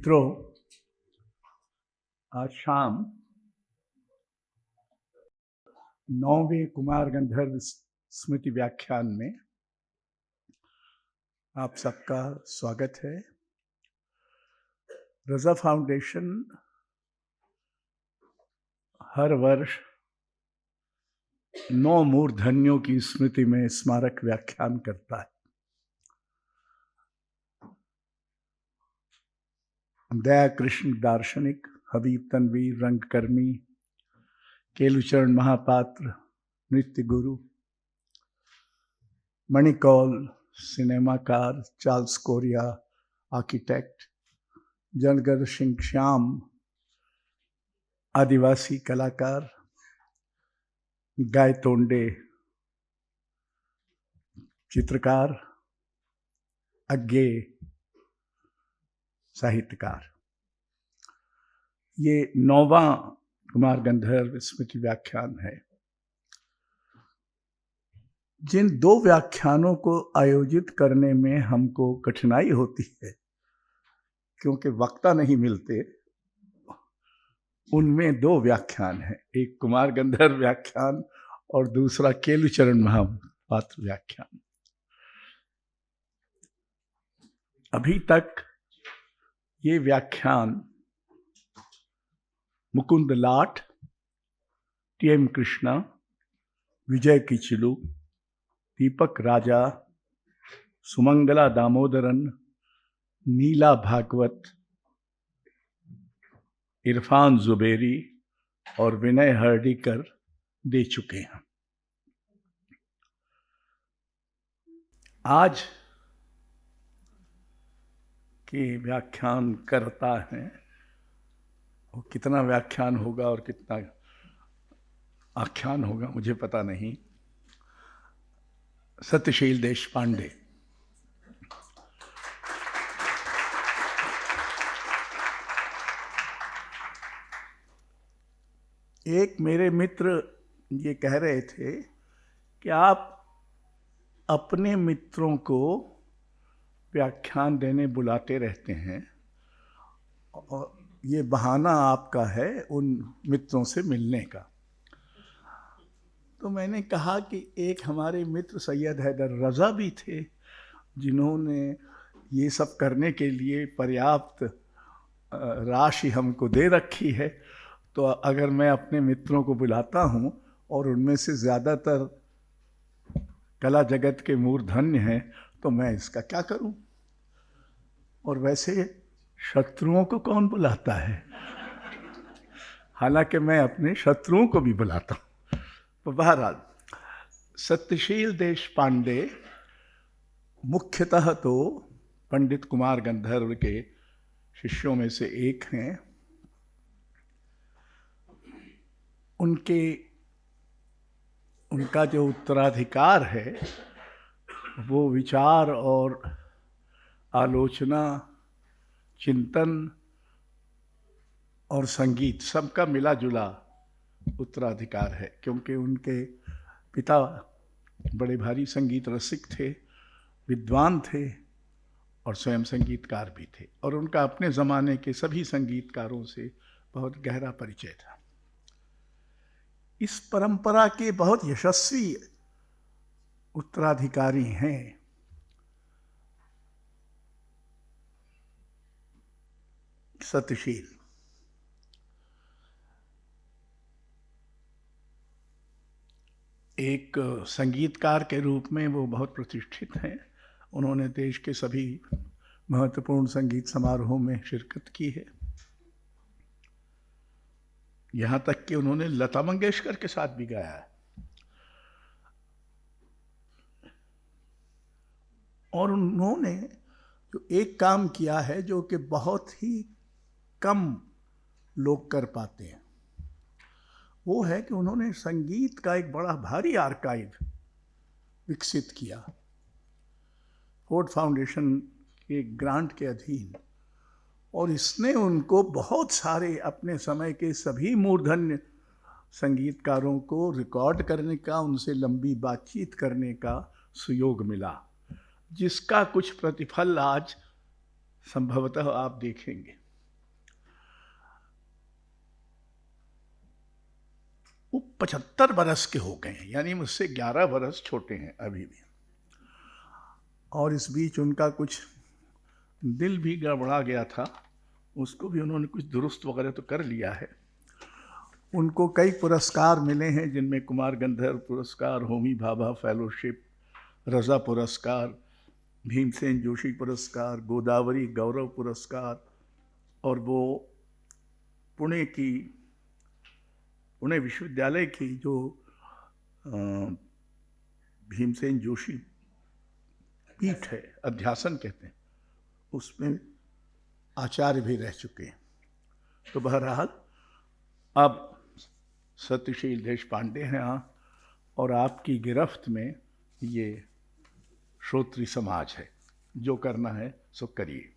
मित्रों, आज शाम 9वें कुमार गंधर्व स्मृति व्याख्यान में आप सबका स्वागत है। रजा फाउंडेशन हर वर्ष 9 मूर्धन्यों की स्मृति में स्मारक व्याख्यान करता है। दया कृष्ण दार्शनिक, हबीब तनवीर रंगकर्मी, केलुचरण महापात्र नृत्य गुरु, मणिकौल सिनेमाकार, चार्ल्स कोरिया आर्किटेक्ट, जनगढ़ सिंह श्याम आदिवासी कलाकार, गाय तोंडे चित्रकार, अज्ञे साहित्यकार। ये 9वां कुमार गंधर्व स्मृति व्याख्यान है। जिन 2 व्याख्यानों को आयोजित करने में हमको कठिनाई होती है क्योंकि वक्ता नहीं मिलते, उनमें 2 व्याख्यान हैं। एक कुमार गंधर्व व्याख्यान और दूसरा केलुचरण महापात्र व्याख्यान। अभी तक ये व्याख्यान मुकुंद लाट, टी.एम. कृष्णा, विजय किचलू, दीपक राजा, सुमंगला दामोदरन, नीला भागवत, इरफान जुबेरी और विनय हर्डीकर दे चुके हैं। आज के व्याख्यान करता है, वो कितना व्याख्यान होगा और कितना आख्यान होगा मुझे पता नहीं। सत्यशील देशपांडे। एक मेरे मित्र ये कह रहे थे कि आप अपने मित्रों को व्याख्यान देने बुलाते रहते हैं और ये बहाना आपका है उन मित्रों से मिलने का। तो मैंने कहा कि एक हमारे मित्र सैयद हैदर रजा भी थे जिन्होंने ये सब करने के लिए पर्याप्त राशि हमको दे रखी है। तो अगर मैं अपने मित्रों को बुलाता हूँ और उनमें से ज़्यादातर कला जगत के मूर्धन्य हैं तो मैं इसका क्या करूं? और वैसे शत्रुओं को कौन बुलाता है? हालांकि मैं अपने शत्रुओं को भी बुलाता हूं। तो बहरहाल सत्यशील देशपांडे मुख्यतः तो पंडित कुमार गंधर्व के शिष्यों में से एक हैं। उनका जो उत्तराधिकार है वो विचार और आलोचना, चिंतन और संगीत सबका मिला जुला उत्तराधिकार है, क्योंकि उनके पिता बड़े भारी संगीत रसिक थे, विद्वान थे और स्वयं संगीतकार भी थे, और उनका अपने ज़माने के सभी संगीतकारों से बहुत गहरा परिचय था। इस परंपरा के बहुत यशस्वी उत्तराधिकारी हैं सत्यशील। एक संगीतकार के रूप में वो बहुत प्रतिष्ठित हैं। उन्होंने देश के सभी महत्वपूर्ण संगीत समारोहों में शिरकत की है। यहाँ तक कि उन्होंने लता मंगेशकर के साथ भी गाया है। और उन्होंने जो एक काम किया है जो कि बहुत ही कम लोग कर पाते हैं, वो है कि उन्होंने संगीत का एक बड़ा भारी आर्काइव विकसित किया फोर्ड फाउंडेशन के ग्रांट के अधीन। और इसने उनको बहुत सारे अपने समय के सभी मूर्धन्य संगीतकारों को रिकॉर्ड करने का, उनसे लंबी बातचीत करने का सुयोग मिला, जिसका कुछ प्रतिफल आज संभवतः आप देखेंगे। 75 बरस के हो गए हैं, यानी मुझसे 11 बरस छोटे हैं अभी भी। और इस बीच उनका कुछ दिल भी गड़बड़ा गया था, उसको भी उन्होंने कुछ दुरुस्त वगैरह तो कर लिया है। उनको कई पुरस्कार मिले हैं, जिनमें कुमार गंधर्व पुरस्कार, होमी भाभा फेलोशिप, रजा पुरस्कार, भीमसेन जोशी पुरस्कार, गोदावरी गौरव पुरस्कार, और वो पुणे विश्वविद्यालय की जो भीमसेन जोशी पीठ है, अध्यासन कहते हैं, उसमें आचार्य भी रह चुके हैं। तो बहरहाल अब सत्यशील देशपांडे हैं और आपकी गिरफ्त में ये श्रोत्री समाज है। जो करना है सो करिए,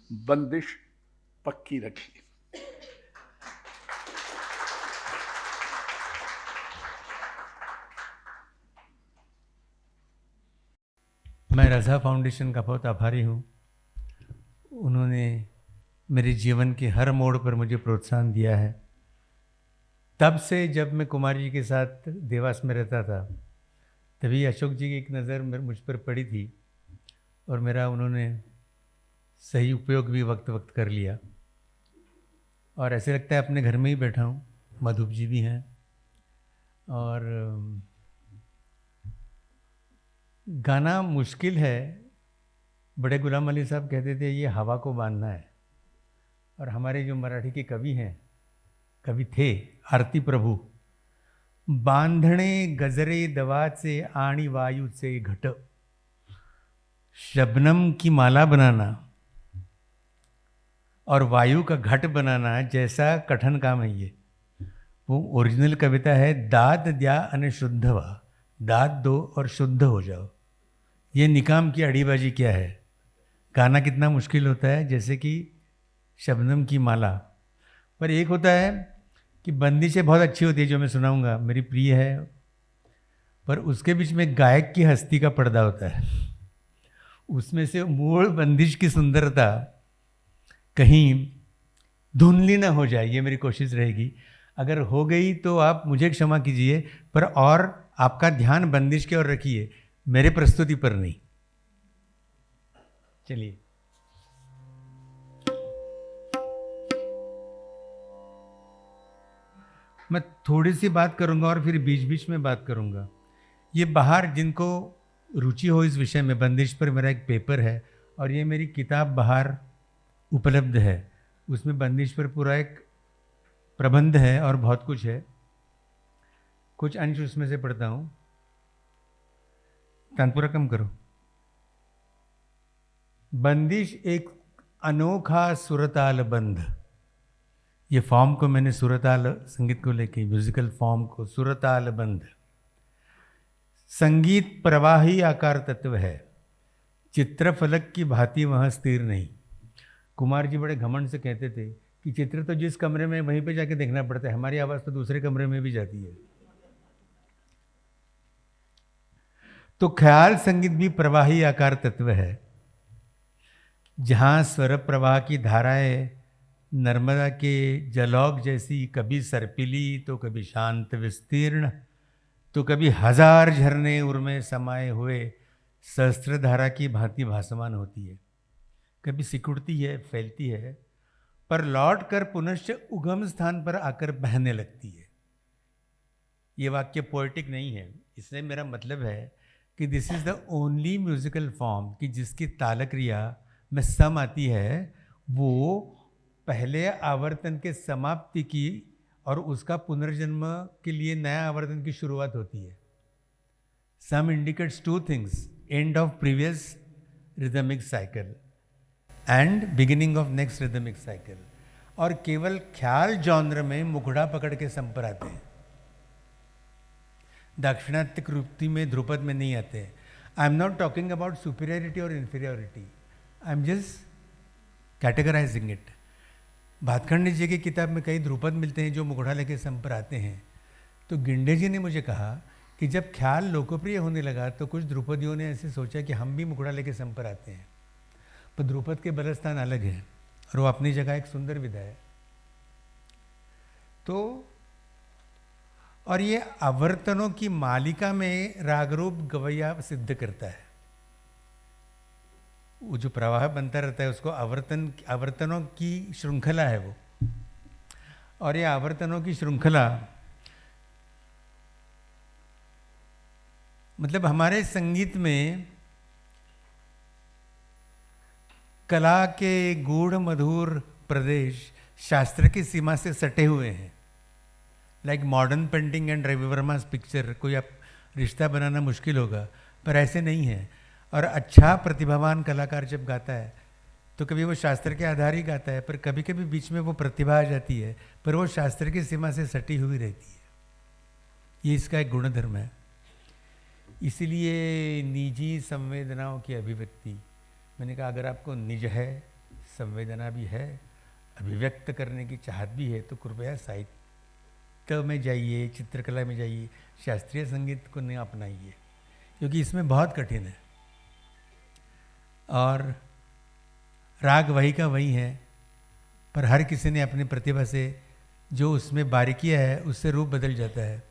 बंदिश पक्की रखिए। मैं रज़ा फाउंडेशन का बहुत आभारी हूँ। उन्होंने मेरे जीवन के हर मोड़ पर मुझे प्रोत्साहन दिया है। तब से जब मैं कुमारी जी के साथ देवास में रहता था, तभी अशोक जी की एक नज़र मुझ पर पड़ी थी और मेरा उन्होंने सही उपयोग भी वक्त वक्त कर लिया। और ऐसे लगता है अपने घर में ही बैठा हूँ। मधुप जी भी हैं। और गाना मुश्किल है। बड़े गुलाम अली साहब कहते थे ये हवा को बांधना है। और हमारे जो मराठी के कवि थे आरती प्रभु, बांधणे गजरे दवाचे आणि वायूचे घट, शबनम की माला बनाना और वायु का घट बनाना जैसा कठिन काम है ये। वो ओरिजिनल कविता है, दाद द्या अने शुद्ध वा, दाद दो और शुद्ध हो जाओ। ये निकाम की अड़ीबाजी क्या है। गाना कितना मुश्किल होता है, जैसे कि शबनम की माला। पर एक होता है कि बंदिशें बहुत अच्छी होती है, जो मैं सुनाऊंगा मेरी प्रिय है, पर उसके बीच में गायक की हस्ती का पर्दा होता है। उसमें से मूल बंदिश की सुंदरता कहीं धुंधली ना हो जाए, ये मेरी कोशिश रहेगी। अगर हो गई तो आप मुझे क्षमा कीजिए, पर और आपका ध्यान बंदिश की ओर रखिए, मेरे प्रस्तुति पर नहीं। चलिए। मैं थोड़ी सी बात करूंगा और फिर बीच बीच में बात करूंगा। ये बाहर जिनको रुचि हो इस विषय में, बंदिश पर मेरा एक पेपर है और ये मेरी किताब बाहर उपलब्ध है। उसमें बंदिश पर पूरा एक प्रबंध है और बहुत कुछ है। कुछ अंश उसमें से पढ़ता हूं। तानपुरा कम करो। बंदिश एक अनोखा सुरताल बंध। ये फॉर्म को मैंने सुरताल संगीत को लेके, म्यूजिकल फॉर्म को सुरताल बंध। संगीत प्रवाही आकार तत्व है, चित्रफलक की भांति वहाँ स्थिर नहीं। कुमार जी बड़े घमंड से कहते थे कि चित्र तो जिस कमरे में वहीं पे जाके देखना पड़ता है, हमारी आवाज़ तो दूसरे कमरे में भी जाती है। तो ख्याल संगीत भी प्रवाही आकार तत्व है, जहाँ स्वर प्रवाह की धाराएं नर्मदा के जलौग जैसी कभी सर्पिली तो कभी शांत विस्तीर्ण, तो कभी हजार झरने उर्मे समाये हुए सहस्त्रधारा की भांति भासमान होती है। कभी सिकुड़ती है, फैलती है, पर लौट कर पुनश्च उगम स्थान पर आकर बहने लगती है। ये वाक्य पोएटिक नहीं है, इसलिए मेरा मतलब है कि this is the only musical form कि जिसकी ताल क्रिया में सम आती है, वो पहले आवर्तन के समाप्ति की और उसका पुनर्जन्म के लिए नया आवर्तन की शुरुआत होती है। Sam indicates two things, end of previous rhythmic cycle and beginning of next rhythmic cycle. और केवल ख्याल जॉनर में मुखड़ा पकड़ के सम पर आते हैं, दाक्षिणात्य कृति में, ध्रुपद में नहीं आते। I am not talking about superiority और inferiority, I am just categorizing it. Bhatkhande ji की किताब में कई ध्रुपद मिलते हैं जो मुखड़ा लेके सम पर आते हैं। तो गिंडे जी ने मुझे कहा कि जब ख्याल लोकप्रिय होने लगा तो कुछ ध्रुपदियों ने ऐसे सोचा कि हम भी मुखड़ा लेके सम पर आते हैं। पर ध्रुपद के बलस्थान अलग है और वो अपनी जगह एक सुंदर विधा है। तो और ये आवर्तनों की मालिका में रागरूप गवैया सिद्ध करता है। वो जो प्रवाह बनता रहता है उसको आवर्तनों की श्रृंखला है वो। और ये आवर्तनों की श्रृंखला मतलब हमारे संगीत में कला के गूढ़ मधुर प्रदेश शास्त्र की सीमा से सटे हुए हैं। Like modern painting and Ravi Varma's picture, कोई आप रिश्ता बनाना मुश्किल होगा, पर ऐसे नहीं है। और अच्छा प्रतिभावान कलाकार जब गाता है तो कभी वो शास्त्र के आधार ही गाता है, पर कभी कभी बीच में वो प्रतिभा आ जाती है, पर वो शास्त्र की सीमा से सटी हुई रहती है। ये इसका एक गुणधर्म है। इसीलिए निजी संवेदनाओं की अभिव्यक्ति, मैंने कहा अगर आपको निज है, संवेदना भी है, अभिव्यक्त करने की चाहत भी है, तो कृपया साहित्य में जाइए, चित्रकला में जाइए, शास्त्रीय संगीत को नहीं अपनाइए, क्योंकि इसमें बहुत कठिन है। और राग वही का वही है, पर हर किसी ने अपनी प्रतिभा से जो उसमें बारीकियाँ है उससे रूप बदल जाता है।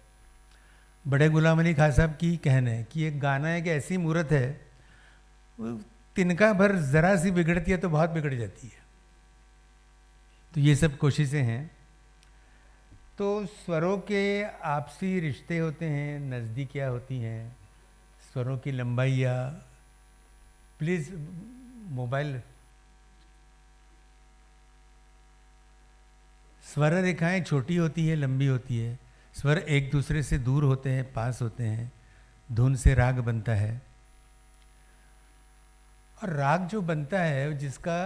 बड़े गुलाम अली खां साहब की कहना है कि एक गाना एक ऐसी मूर्त है, वो तिनका भर ज़रा सी बिगड़ती है तो बहुत बिगड़ जाती है। तो ये सब कोशिशें हैं। तो स्वरों के आपसी रिश्ते होते हैं, नज़दीकियाँ होती हैं, स्वरों की लंबाइयाँ। प्लीज़ मोबाइल, स्वर रेखाएं छोटी होती है, लंबी होती है, स्वर एक दूसरे से दूर होते हैं, पास होते हैं, धुन से राग बनता है। और राग जो बनता है, जिसका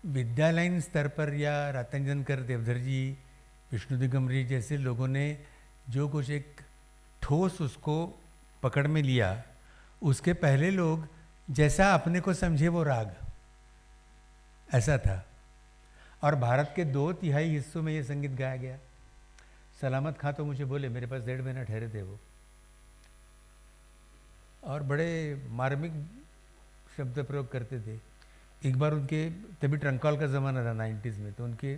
विद्यालयीन स्तर पर या रातंजनकर, देवधर जी, विष्णु दिगंबरी जैसे लोगों ने जो कुछ एक ठोस उसको पकड़ में लिया, उसके पहले लोग जैसा अपने को समझे वो राग ऐसा था। और भारत के 2/3 हिस्सों में ये संगीत गाया गया। सलामत खां तो मुझे बोले, मेरे पास 1.5 महीना ठहरे थे वो, और बड़े मार्मिक शब्द प्रयोग करते थे। एक बार उनके, तभी ट्रंकॉल का ज़माना था 90s में, तो उनके,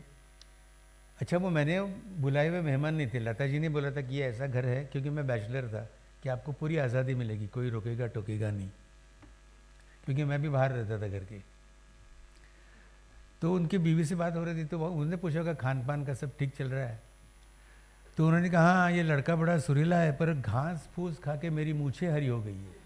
अच्छा वो मैंने बुलाए हुए मेहमान नहीं थे, लता जी ने बोला था कि ये ऐसा घर है, क्योंकि मैं बैचलर था, कि आपको पूरी आज़ादी मिलेगी, कोई रोकेगा टोकेगा नहीं, क्योंकि मैं भी बाहर रहता था घर के। तो उनकी बीवी से बात हो रही थी, तो उन्होंने पूछा होगा खान पान का सब ठीक चल रहा है? तो उन्होंने कहा हाँ ये लड़का बड़ा सुरीला है, पर घास फूस खा के मेरी मूछें हरी हो गई है।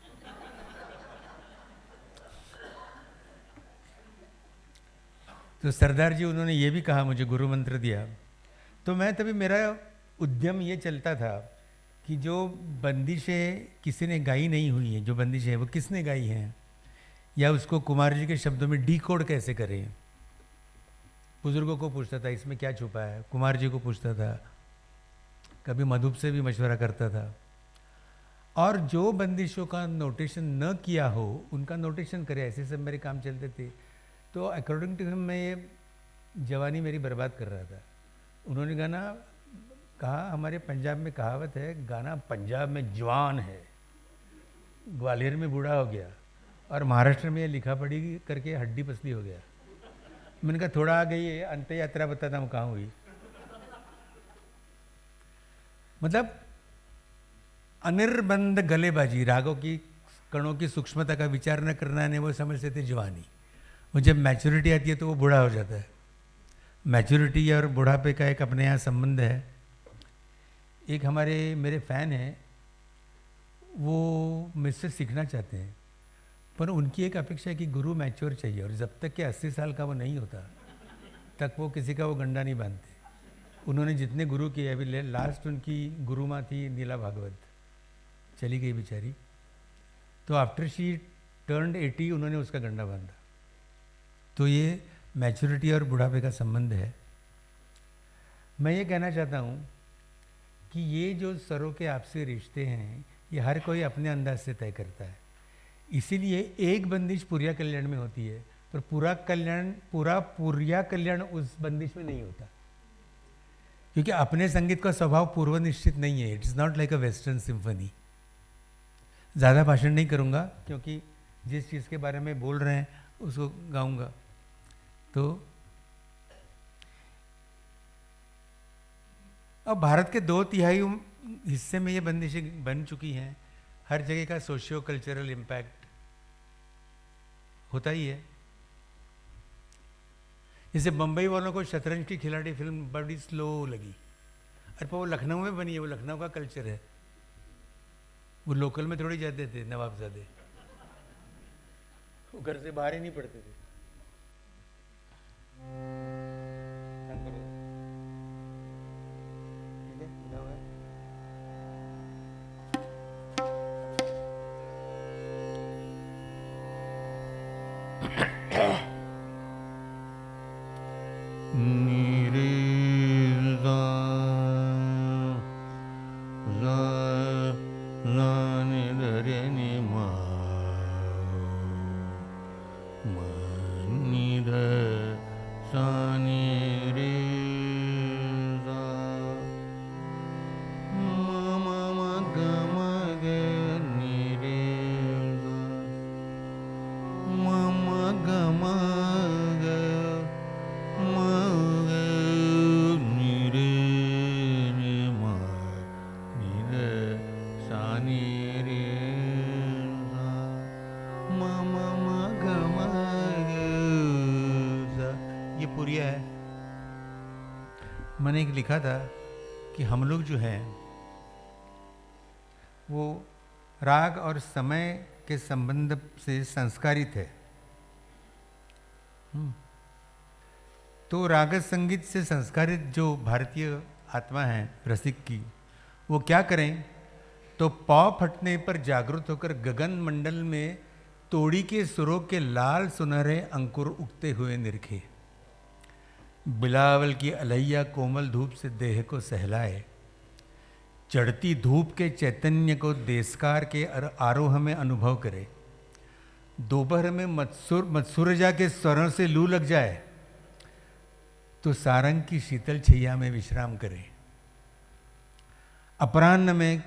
तो सरदार जी उन्होंने ये भी कहा, मुझे गुरु मंत्र दिया। तो मैं तभी, मेरा उद्यम ये चलता था कि जो बंदिशें किसी ने गाई नहीं हुई हैं, जो बंदिशें हैं वो किसने गाई हैं, या उसको कुमार जी के शब्दों में डिकोड कैसे करें। बुजुर्गों को पूछता था इसमें क्या छुपा है, कुमार जी को पूछता था, कभी मधुप से भी मशवरा करता था। और जो बंदिशों का नोटेशन न किया हो उनका नोटेशन करे, ऐसे सब मेरे काम चलते थे। तो अकॉर्डिंग टू हिम मैं ये जवानी मेरी बर्बाद कर रहा था। उन्होंने गाना कहा, हमारे पंजाब में कहावत है, गाना पंजाब में जवान है, ग्वालियर में बूढ़ा हो गया, और महाराष्ट्र में लिखा पढ़ी करके हड्डी पसली हो गया। मैंने कहा थोड़ा आ गई है, अंत यात्रा बताता हूँ कहाँ हुई। मतलब अनिर्बंध गलेबाजी, रागों की कणों की सूक्ष्मता का विचार न करना ने वो समझते थे जवानी। वो जब मैच्योरिटी आती है तो वो बूढ़ा हो जाता है। मैच्योरिटी और बुढ़ापे का एक अपने यहाँ संबंध है। एक मेरे फ़ैन हैं, वो मुझसे सीखना चाहते हैं, पर उनकी एक अपेक्षा है कि गुरु मैच्योर चाहिए, और जब तक कि 80 साल का वो नहीं होता तक वो किसी का वो गंडा नहीं बांधते। उन्होंने जितने गुरु किए, अभी लास्ट उनकी गुरु माँ थी नीला भागवत, चली गई बेचारी, तो आफ्टर शी टर्न्ड 80 उन्होंने उसका गंडा बांधा। तो ये मैच्योरिटी और बुढ़ापे का संबंध है। मैं ये कहना चाहता हूँ कि ये जो स्वरों के आपसी रिश्ते हैं, ये हर कोई अपने अंदाज से तय करता है। इसीलिए एक बंदिश पूर्या कल्याण में होती है, पर पूरा पूर्या कल्याण उस बंदिश में नहीं होता, क्योंकि अपने संगीत का स्वभाव पूर्व निश्चित नहीं है। It's not like a western symphony. ज़्यादा भाषण नहीं करूँगा, क्योंकि जिस चीज़ के बारे में बोल रहे हैं उसको गाऊंगा। तो अब भारत के 2/3 हिस्से में ये बंदिशें बन चुकी हैं, हर जगह का सोशियो कल्चरल इम्पैक्ट होता ही है। जैसे बम्बई वालों को शतरंज की खिलाड़ी फिल्म बड़ी स्लो लगी, अरे पर वो लखनऊ में बनी है, वो लखनऊ का कल्चर है, वो लोकल में थोड़ी जाते थे नवाबजादे, वो घर से बाहर ही नहीं पड़ते थे। मैंने एक लिखा था कि हम लोग जो हैं वो राग और समय के संबंध से संस्कारित है। तो राग संगीत से संस्कारित जो भारतीय आत्मा है रसिक की, वो क्या करें तो पाँव फटने पर जागृत होकर गगन मंडल में तोड़ी के सुरों के लाल सुनहरे अंकुर उगते हुए निरखे, बिलावल की अलैया कोमल धूप से देह को सहलाए, चढ़ती धूप के चैतन्य को देशकार के आरोह में अनुभव करे, दोपहर में मत्सुरजा के स्वरों से लू लग जाए तो सारंग की शीतल छैया में विश्राम करे, अपराह्न में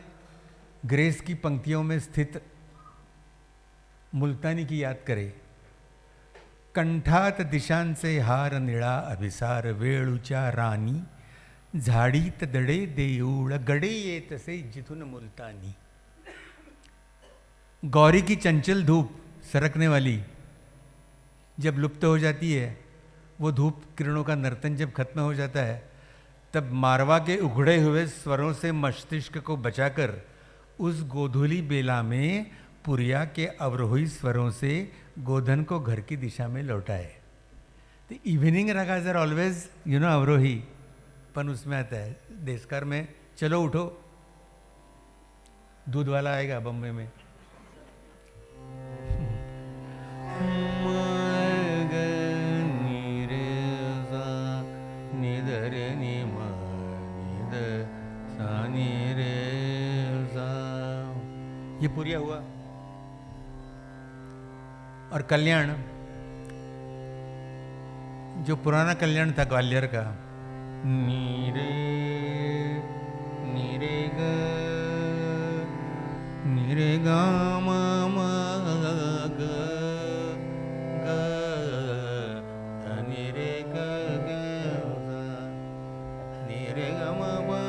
ग्रेस की पंक्तियों में स्थित मुल्तानी की याद करे, कंठात दिशां से हार निळा अभिसार वेळूच्या रानी, झाडीत दडे देऊळ गडे येत से जिथुन मुल्तानी। गौरी की चंचल धूप सरकने वाली जब लुप्त हो जाती है, वो धूप किरणों का नर्तन जब खत्म हो जाता है, तब मारवा के उघड़े हुए स्वरों से मस्तिष्क को बचाकर उस गोधूली बेला में पुरिया के अवरोही स्वरों से गोधन को घर की दिशा में लौटाए। तो इवनिंग रागाज आर ऑलवेज अवरोही, पन उसमें आता है देशकार में चलो उठो, दूध वाला आएगा बम्बई में। ये पुरिया हुआ। और कल्याण, जो पुराना कल्याण था ग्वालियर का, नीरे नीरे ग नीरे गा मा मा ग ग नीरे ग ग नीरे ग मा मा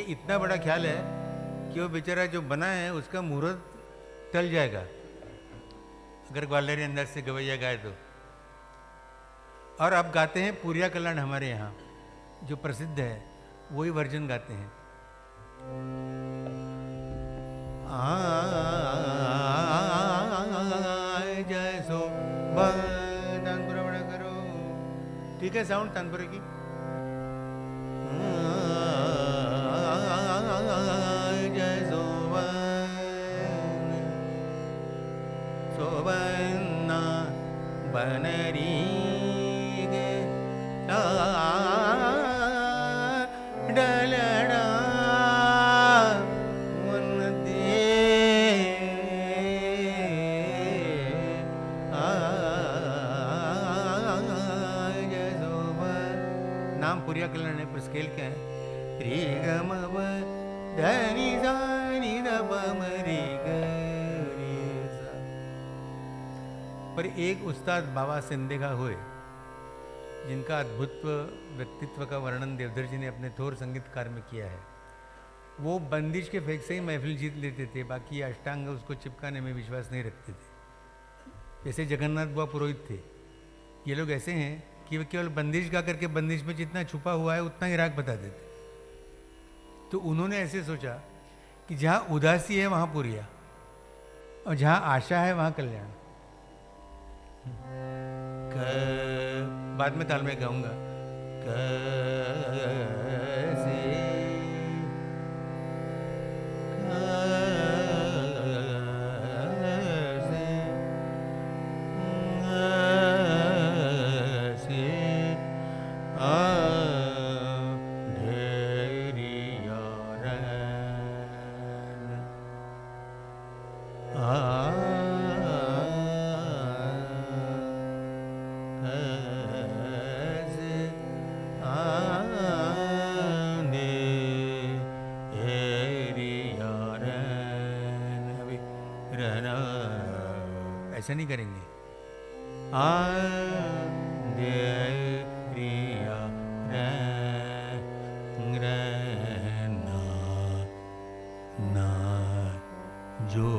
इतना बड़ा ख्याल है कि वो बेचारा जो बना है उसका मुहूर्त टल जाएगा अगर ग्वालियर अंदर से गवैया गाए तो। और अब गाते हैं पुरिया कल्याण, हमारे यहाँ जो प्रसिद्ध है वही वर्जन गाते हैं। ठीक है साउंड तानपुरे की? जय सोबन्ना बनरी डलड़ा नाम पुरिया कल्याण है, पर स्केल क्या है? रे ग म प धनी सा नि ध प म रे ग रे सा। पर एक उस्ताद बाबा सिंदेगा हुए जिनका अद्भुत व्यक्तित्व का वर्णन देवधर जी ने अपने थोर संगीतकार में किया है। वो बंदिश के फेंक से ही महफिल जीत लेते थे, बाकी अष्टांग उसको चिपकाने में विश्वास नहीं रखते थे। जैसे जगन्नाथ बुआ पुरोहित थे, ये लोग ऐसे हैं कि वे केवल बंदिश गा करके बंदिश में जितना छुपा हुआ है उतना ही राग बता देते। तो उन्होंने ऐसे सोचा कि जहाँ उदासी है वहाँ पुरिया और जहाँ आशा है वहाँ कल्याण। बाद में ताल में गाऊंगा। ऐसा नहीं करेंगे। जो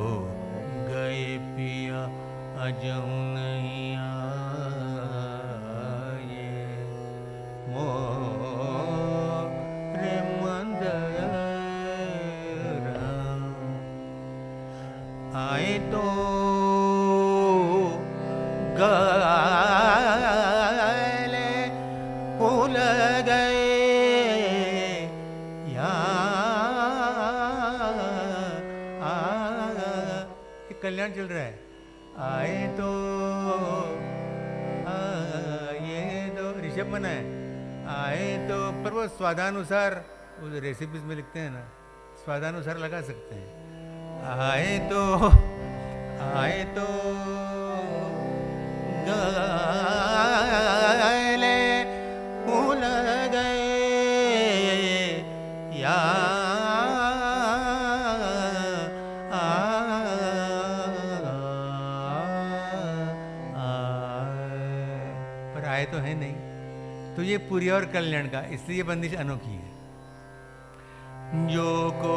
गए पिया अजम नहीं आए मोरे मंदरा आए तो गले फूल गए कल्याण चल रहा है। आए तो ये तो ऋषभ बना है। आए तो पर वो स्वादानुसार उस रेसिपीज में लिखते हैं ना, स्वादानुसार लगा सकते हैं। आए तो गले फूल गए या पर आए तो है नहीं। तो ये पुरी और कल्याण का, इसलिए बंदिश अनोखी है। जो को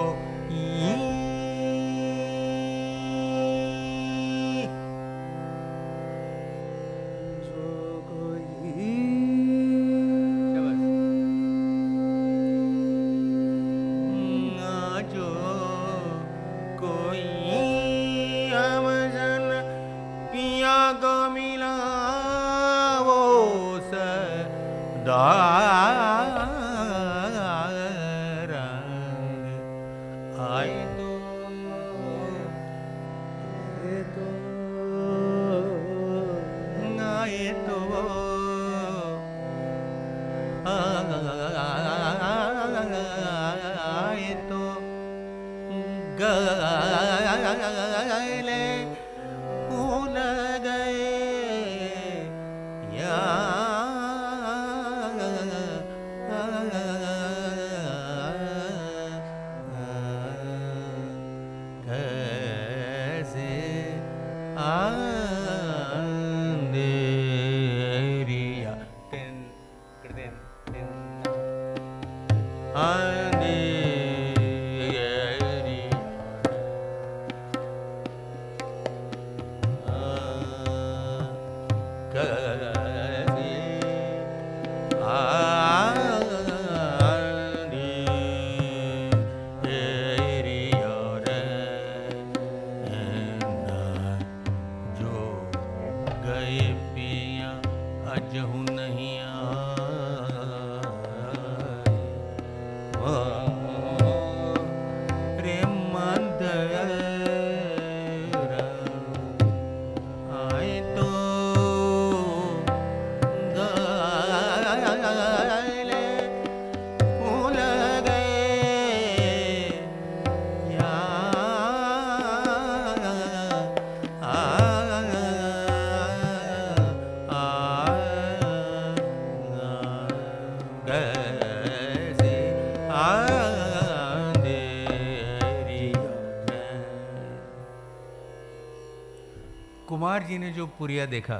कुमार जी ने जो पुरिया देखा,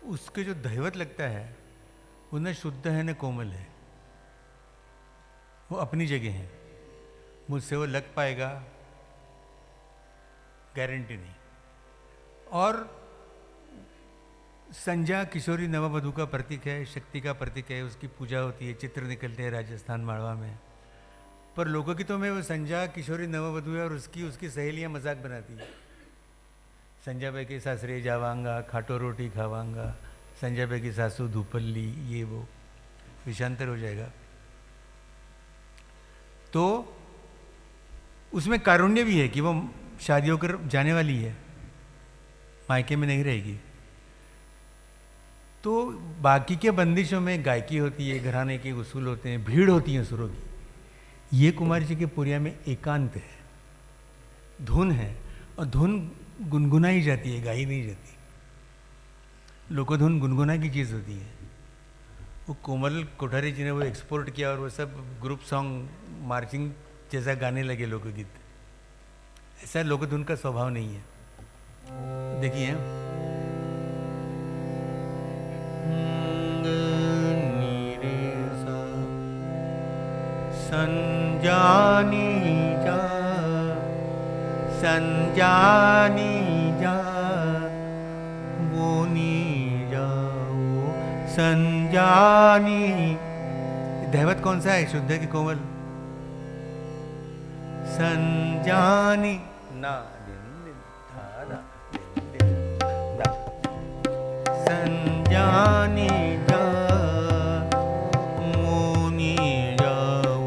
उसके जो दहवत लगता है वो न शुद्ध है न कोमल है, वो अपनी जगह है। मुझसे वो लग पाएगा गारंटी नहीं। और संजा किशोरी नववधू का प्रतीक है, शक्ति का प्रतीक है, उसकी पूजा होती है, चित्र निकलते हैं राजस्थान माड़वा में। पर लोकगीतों में वो संजा किशोरी नववधू है और उसकी सहेलियां मजाक बनाती है। संजा बाई के सासरे जावांगा, खाटो रोटी खावांगा, संजा बाई की सासू धूपल्ली, ये वो विषांतर हो जाएगा। तो उसमें कारुण्य भी है कि वो शादी होकर जाने वाली है, मायके में नहीं रहेगी। तो बाकी के बंदिशों में गायकी होती है, घराने के उसूल होते हैं, भीड़ होती है सुरों की। ये कुमार जी के पुरिया में एकांत है, धुन है, और धुन गुनगुनाई जाती है, गाई नहीं जाती। लोकोधुन गुनगुना की चीज़ होती है। वो कोमल कोठारी जी ने वो एक्सपोर्ट किया और वो सब ग्रुप सॉन्ग, मार्चिंग जैसा गाने लगे लोकगीत। ऐसा लोकोधुन का स्वभाव नहीं है। देखिए, संजानी जा, संजानी जा, बोनी जाओ संजानी। दहवत कौन सा है, शुद्ध है कि कोमल? संजानी ना दिन दिन धारा दिन दिन दा, संजानी जा, मोनी जाओ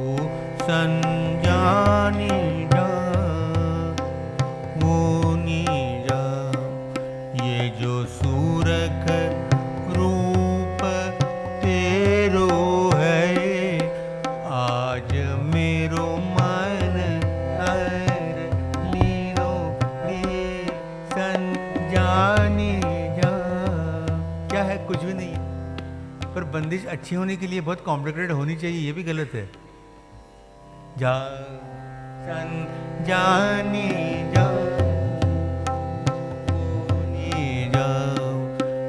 संजानी जा, मोनी जा। ये जो सूरख रूप तेरो है, आज मेरो मन हर लीनो रे संजानी जा। क्या है? कुछ भी नहीं। पर बंदिश अच्छी होने के लिए बहुत कॉम्प्लिकेटेड होनी चाहिए, ये भी गलत है। जा संजानी जा, बोनी जाओ,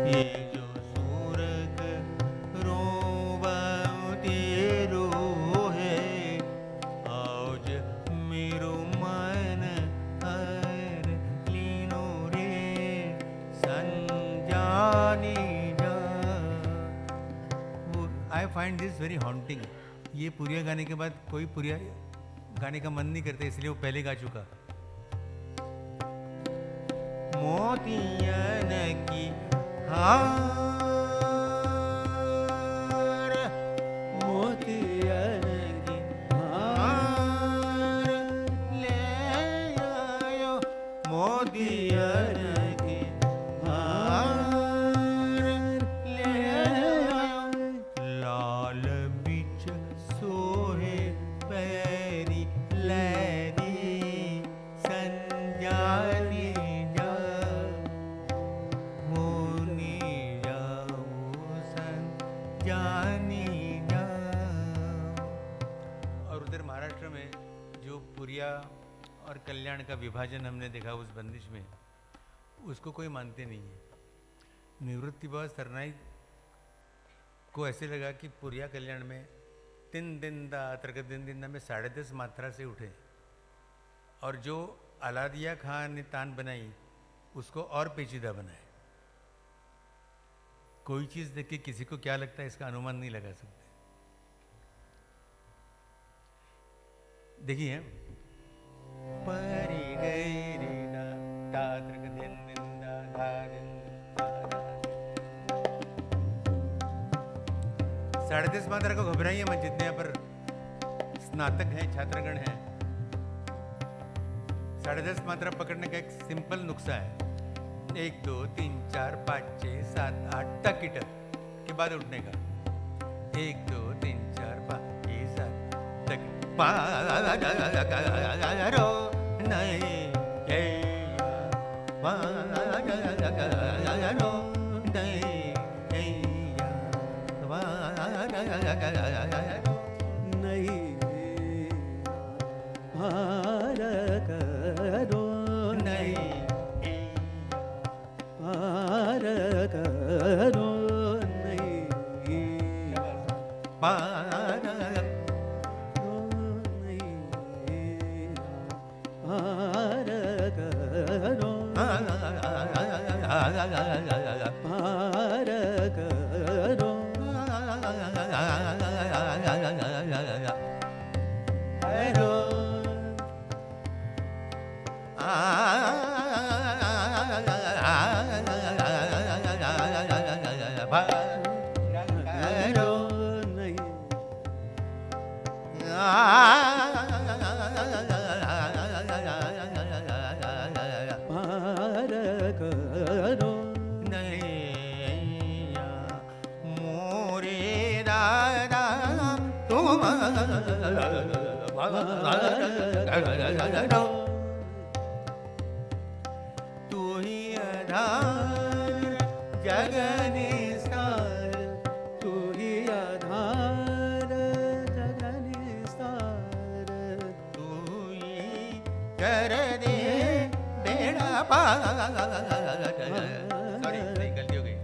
ये जो सूरख रूप तेरो है, आज मेरो मन हर लीनो रे संजानी जा। I find this very haunting. ये पुरिया गाने के बाद कोई पुरिया गाने का मन नहीं करता, इसलिए वो पहले गा चुका। मोतियन की हार, मोतियन की हार ले आयो, मोतियन की हार ले आयो, लाल बिच सोहे पैरी लैरी संजानी जा, मोनी जाओ संजानी जा। और उधर महाराष्ट्र में जो पुरिया और कल्याण का विभाजन हमने देखा उस बंदिश में, उसको कोई मानते नहीं है। निवृत्ति बाबा सरनाई को ऐसे लगा कि पुरिया कल्याण में 3 दिन दा तरक दिन दिन में 10.5 मात्रा से उठे, और जो अलादिया खान ने तान बनाई उसको और पेचीदा बनाए। कोई चीज़ देख के किसी को क्या लगता है इसका अनुमान नहीं लगा सकते। देखिए, परी गई रे दा ता तरक दिन दिन दा धा दिन दा धा। 10.5 मात्रा को घबराइए मत, जितने यहाँ पर स्नातक हैं, छात्रगण हैं। 10.5 मात्रा पकड़ने का एक सिंपल नुस्खा है। 1 2 3 4 5 6 7 8 टक टक के बाद उठने का। 1 2 3 4 5 6 7 तक पारो नहीं तू ही आधार जगने सार, तू ही आधार जगने सार, तू ही कर दे बेड़ा पार। सॉरी नहीं, गलती हो गई।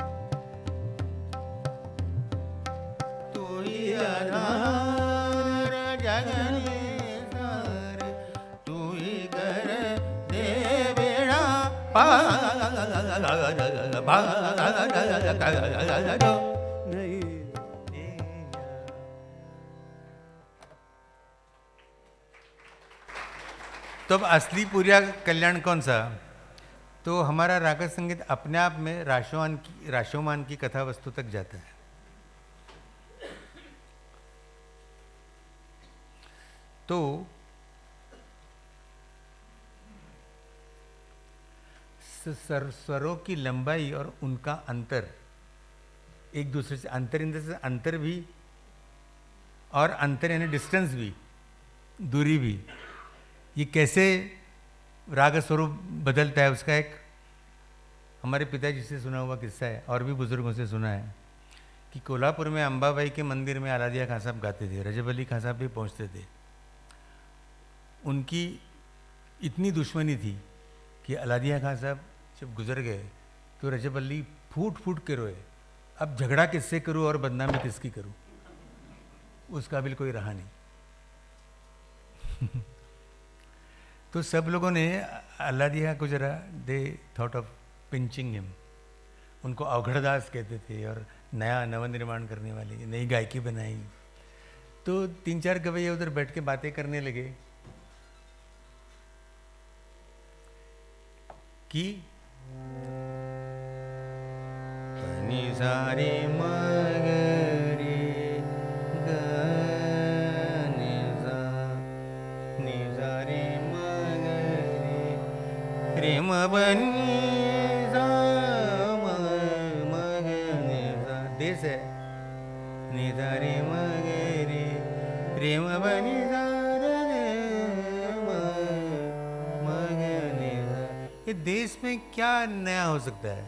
तू ही आधार जगने सार, तू ही कर दे बेड़ा पार। नहीं तो अब असली पूरा कल्याण कौन सा? तो हमारा राग संगीत अपने आप में राशोमान की कथा वस्तु तक जाता है। तो स्वरों की लंबाई और उनका अंतर एक दूसरे से, अंतर इन से अंतर भी, और अंतर यानी डिस्टेंस भी, दूरी भी, ये कैसे राग स्वरूप बदलता है उसका एक हमारे पिताजी से सुना हुआ किस्सा है, और भी बुजुर्गों से सुना है कि कोल्हापुर में अंबाबाई के मंदिर में अलादिया खां साहब गाते थे, रजब अली खां साहब भी पहुँचते थे। उनकी इतनी दुश्मनी थी कि अलादिया खां साहब जब गुजर गए तो रजब अली फूट फूट के रोए, अब झगड़ा किससे करूं और बदनामी किसकी करूं, उस काबिल कोई रहा नहीं। तो सब लोगों ने अलादिया को जरा they thought of pinching him, उनको अवघड़दास कहते थे और नया नवनिर्माण करने वाली नई गायकी बनाई। तो 3-4 गवैये उधर बैठ के बातें करने लगे कि नि सारे मगरे ग नि सा नि सारे मगरे रे म बनी सा म मग नि सा, देश है नि सारे मगरे रे म बनी सा रे म मग नि सा। ये देश में क्या नया हो सकता है?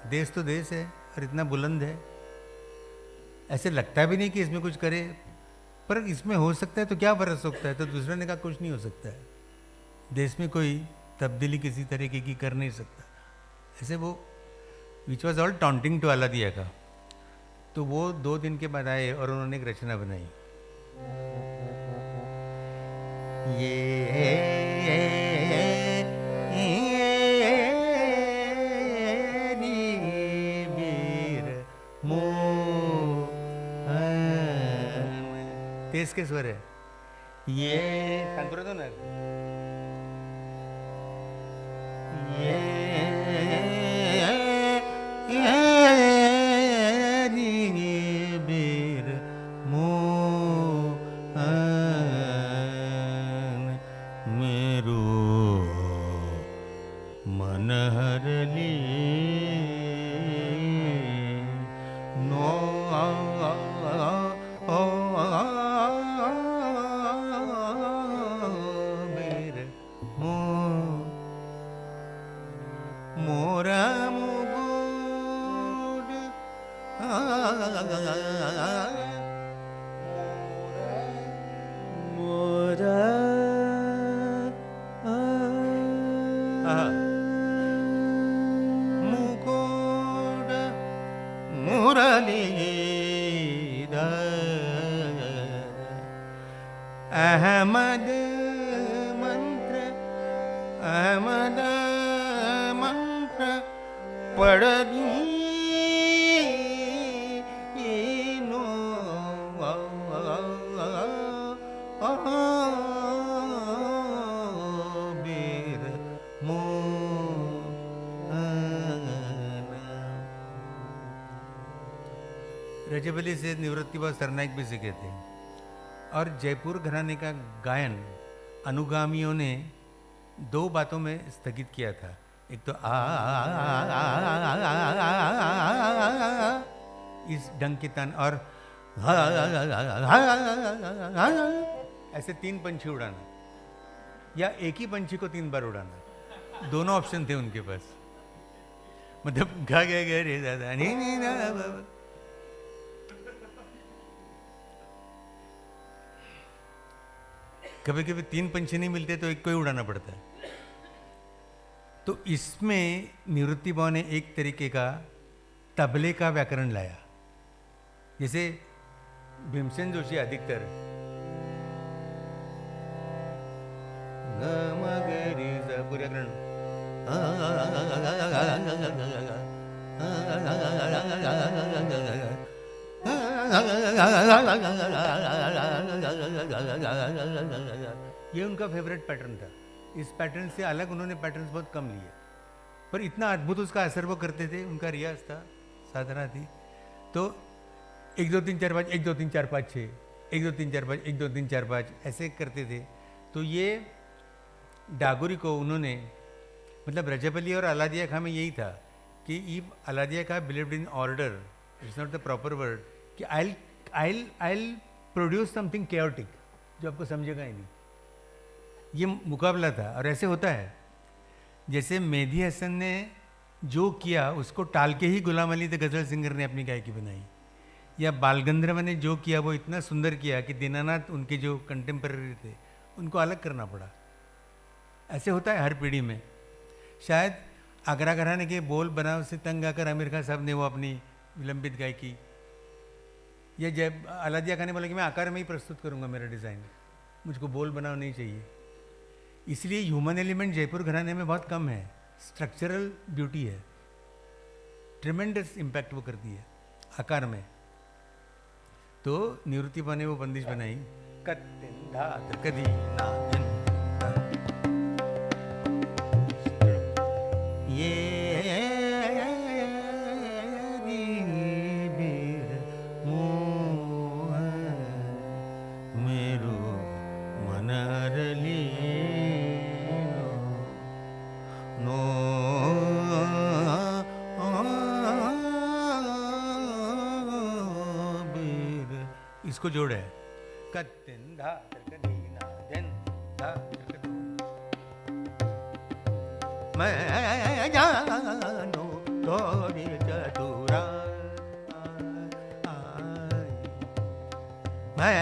देश तो देश है और इतना बुलंद है, ऐसे लगता भी नहीं कि इसमें कुछ करे, पर इसमें हो सकता है तो क्या फर्क सकता है? तो दूसरे ने कहा कुछ नहीं हो सकता है, देश में कोई तब्दीली किसी तरीके की कर नहीं सकता। ऐसे वो which was all taunting to Alladiya का। तो वो 2 दिन के बाद आए और उन्होंने एक रचना बनाई, तेज के स्वर है ये, कानपुर तो ना बीर मेरो मन हर ली नो मोरा मुकुट मोरा मुकुट मुरलीधर अहमद मंत्र, अहमद मंत्र पड़नी रजबली से निवृत्ति व सरनाइक भी सीखे थे। और जयपुर घराने का गायन अनुगामियों ने दो बातों में स्थगित किया था। एक तो इस ढंग के तान और ऐसे 3 पंछी उड़ाना, या एक ही पंछी को 3 बार उड़ाना। दोनों ऑप्शन थे उनके पास। मतलब गा गए रे दादा नी नी ना बाबा। कभी कभी 3 पंछी नहीं मिलते तो एक को ही उड़ाना पड़ता है। तो इसमें निवृत्ति भाव ने एक तरीके का तबले का व्याकरण लाया। जैसे भीमसेन जोशी अधिकतर पूरा व्याकरण ये उनका फेवरेट पैटर्न था। इस पैटर्न से अलग उन्होंने पैटर्न्स बहुत कम लिए, पर इतना अद्भुत उसका असर वो करते थे। उनका रियाज था, साधना थी। तो 1 2 3 4 5 1 2 3 4 5 6 1 2 3 4 5 1 2 3 4 5 ऐसे करते थे। तो ये डागोरी को उन्होंने, मतलब रजबली और अलादिया खां में यही था कि if Alladiya Khan believed in order, it's not the proper word, कि आई प्रोड्यूस समथिंग केओटिक जो आपको समझेगा ही नहीं। ये मुकाबला था। और ऐसे होता है जैसे मेहदी हसन ने जो किया उसको टाल के ही Ghulam Ali the ghazal singer ने अपनी गायकी बनाई, या बालगंधर्व ने जो किया वो इतना सुंदर किया कि दीनानाथ उनके जो कंटेम्पररी थे उनको अलग करना पड़ा। ऐसे होता है हर पीढ़ी में। शायद आगरा घराने के बोल बनाव से तंग आकर आमिर खान साहब ने वो अपनी विलंबित गायकी, या जब अलादिया खान ने बोला कि मैं आकार में ही प्रस्तुत करूंगा मेरा डिज़ाइन, मुझको बोल बनाव नहीं चाहिए। इसलिए ह्यूमन एलिमेंट जयपुर घराने में बहुत कम है। स्ट्रक्चरल ब्यूटी है, ट्रिमेंडस इम्पैक्ट वो करती है आकार में। तो निवृत्ति भाव ने वो बंदिश बनाई, कदी नादन ये इसको जोड़े कतिन धा कदीना दिन धा मैं जानो तोरी चतुरा मैं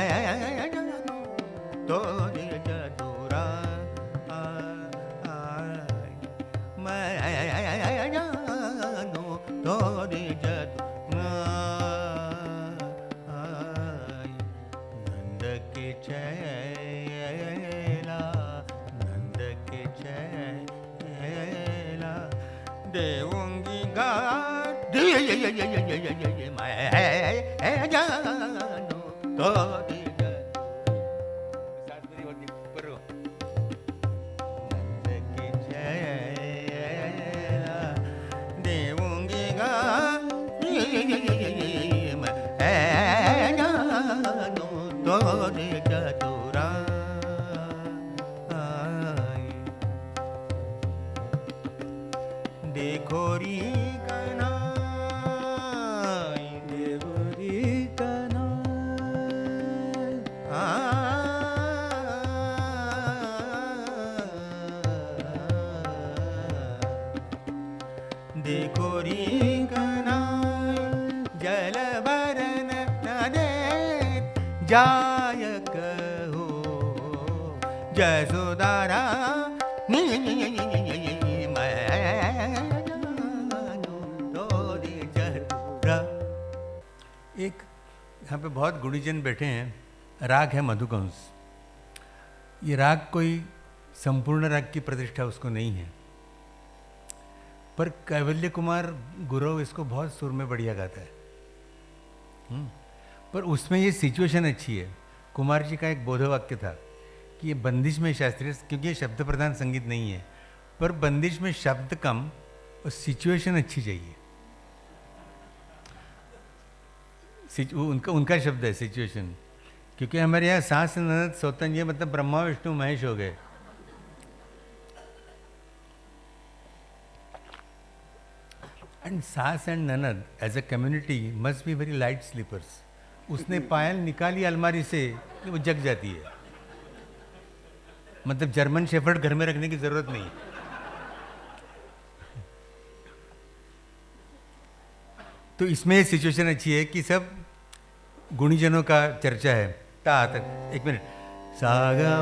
जानो तोरी चतुरा मैं जानो तोरी चतुरा नंद के चैला देवूंगी गाट मैं जानो तो नंद के चैला देवूंगी गाट मैं जानो तो चतुरा देखो री कनाई देखो री कनाई देखो री कनाई जल भरन न दे जाय कहो जसोदारा एक यहाँ पे बहुत गुणीजन बैठे हैं। राग है मधुकंस। ये राग कोई संपूर्ण राग की प्रतिष्ठा उसको नहीं है, पर कैवल्य कुमार गुरु इसको बहुत सुर में बढ़िया गाता है। पर उसमें ये सिचुएशन अच्छी है। कुमार जी का एक बोधवाक्य था कि ये बंदिश में शास्त्रीय, क्योंकि ये शब्द प्रधान संगीत नहीं है, पर बंदिश में शब्द कम और सिचुएशन अच्छी चाहिए। उनका शब्द है सिचुएशन, क्योंकि हमारे यहाँ सास ननद सौतन ये मतलब ब्रह्मा विष्णु महेश हो गए। एंड सास एंड ननद as a community must be very light sleepers. उसने पायल निकाली अलमारी से कि वो जग जाती है, मतलब जर्मन शेफर्ड घर में रखने की जरूरत नहीं। तो इसमें ये सिचुएशन अच्छी है कि सब गुणीजनों का चर्चा है। ता तक एक मिनट, सागा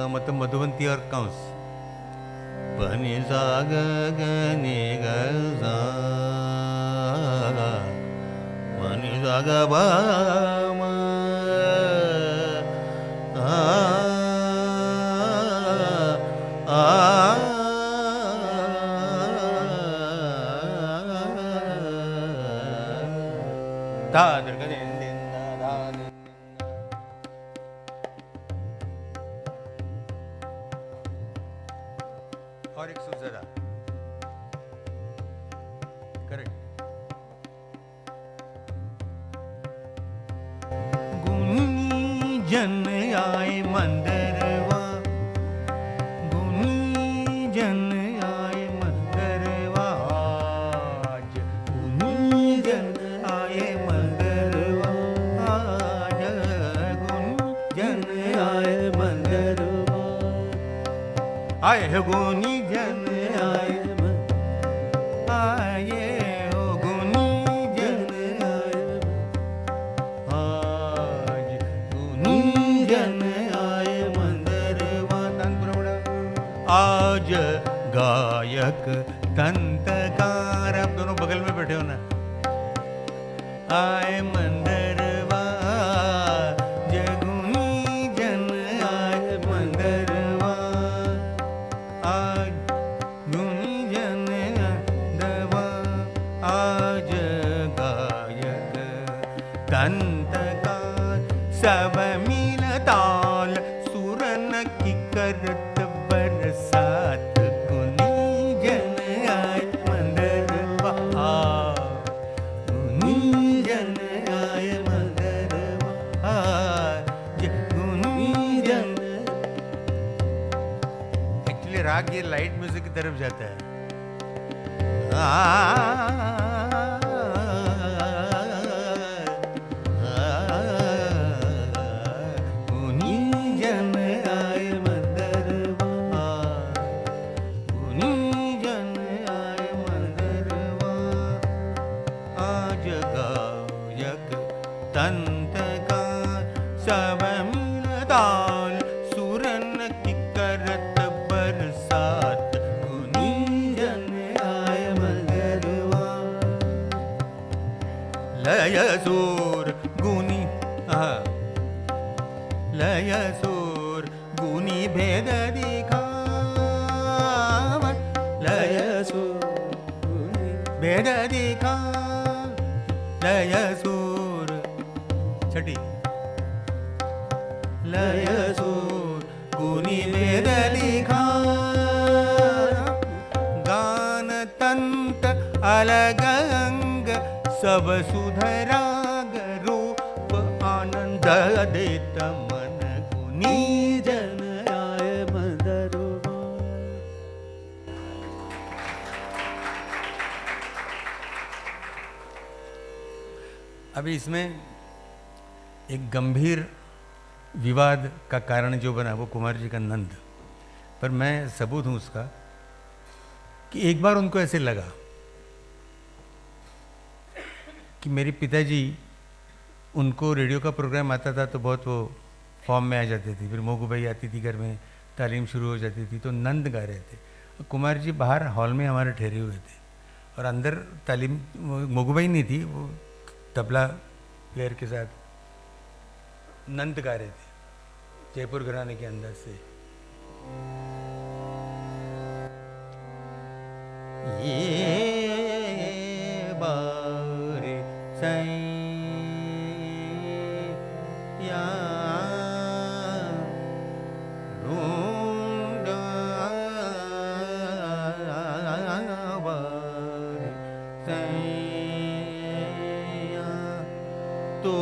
मतलब मधुवंती और कंस। पनी साग गने गा पनी साग बाम और एक सुर ज़्यादा करेक्ट। गुनी जन आए मंदरवा, गुनी जन आए मंदरवा, आज गुनी जन आए मंदरवा, आज गुनी जन आए मंदरवा, आए है गुनी जन आए आए हो गुनी जन आए, आज गुनी जन आए मंदरवा। आज गायक तंतकार, आप दोनों बगल में बैठे हो ना, आए मंदरवा, जगुनी जन आए मंदरवा, आज गुनी जन दवा, आज गायक तंतकार, सब मिल ताल सुरन की करत बरसात, गुनी जन आए मंदरवा, गुनी जन आए मंदरवा, आज गुनी जन। एक्चुअली राग ये लाइट म्यूजिक की तरफ जाता है। गुनी जन आए मंदरवा, गुनी जन आए मंदरवा, आज गायक तंतकार, सब मिल ताल सुरन की करत बरसात, गुनी जन आए मंदरवा, लय सूर गुनी लय सूर गुनी भेद दिखाव, लय भेद दिखा, लय सूर छठी, लय सूर गुनी भेद दिखा, गान तंत अलग अंग सब सुधराग, रूप आनंद देत मन, गुनी जन आए मंदरवा। अभी इसमें एक गंभीर विवाद का कारण जो बना वो कुमार जी का नंद, पर मैं सबूत हूं उसका कि एक बार उनको ऐसे लगा कि मेरे पिताजी, उनको रेडियो का प्रोग्राम आता था तो बहुत वो फॉर्म में आ जाते थे, फिर मोगूबाई आती थी घर में, तालीम शुरू हो जाती थी, तो नंद गा रहे थे। कुमार जी बाहर हॉल में हमारे ठहरे हुए थे और अंदर तालीम मोगूबाई नहीं थी, वो तबला प्लेयर के साथ नंद गा रहे थे जयपुर घराने के अंदर से। ये बारे सैया ढूंढा बारे सैया तो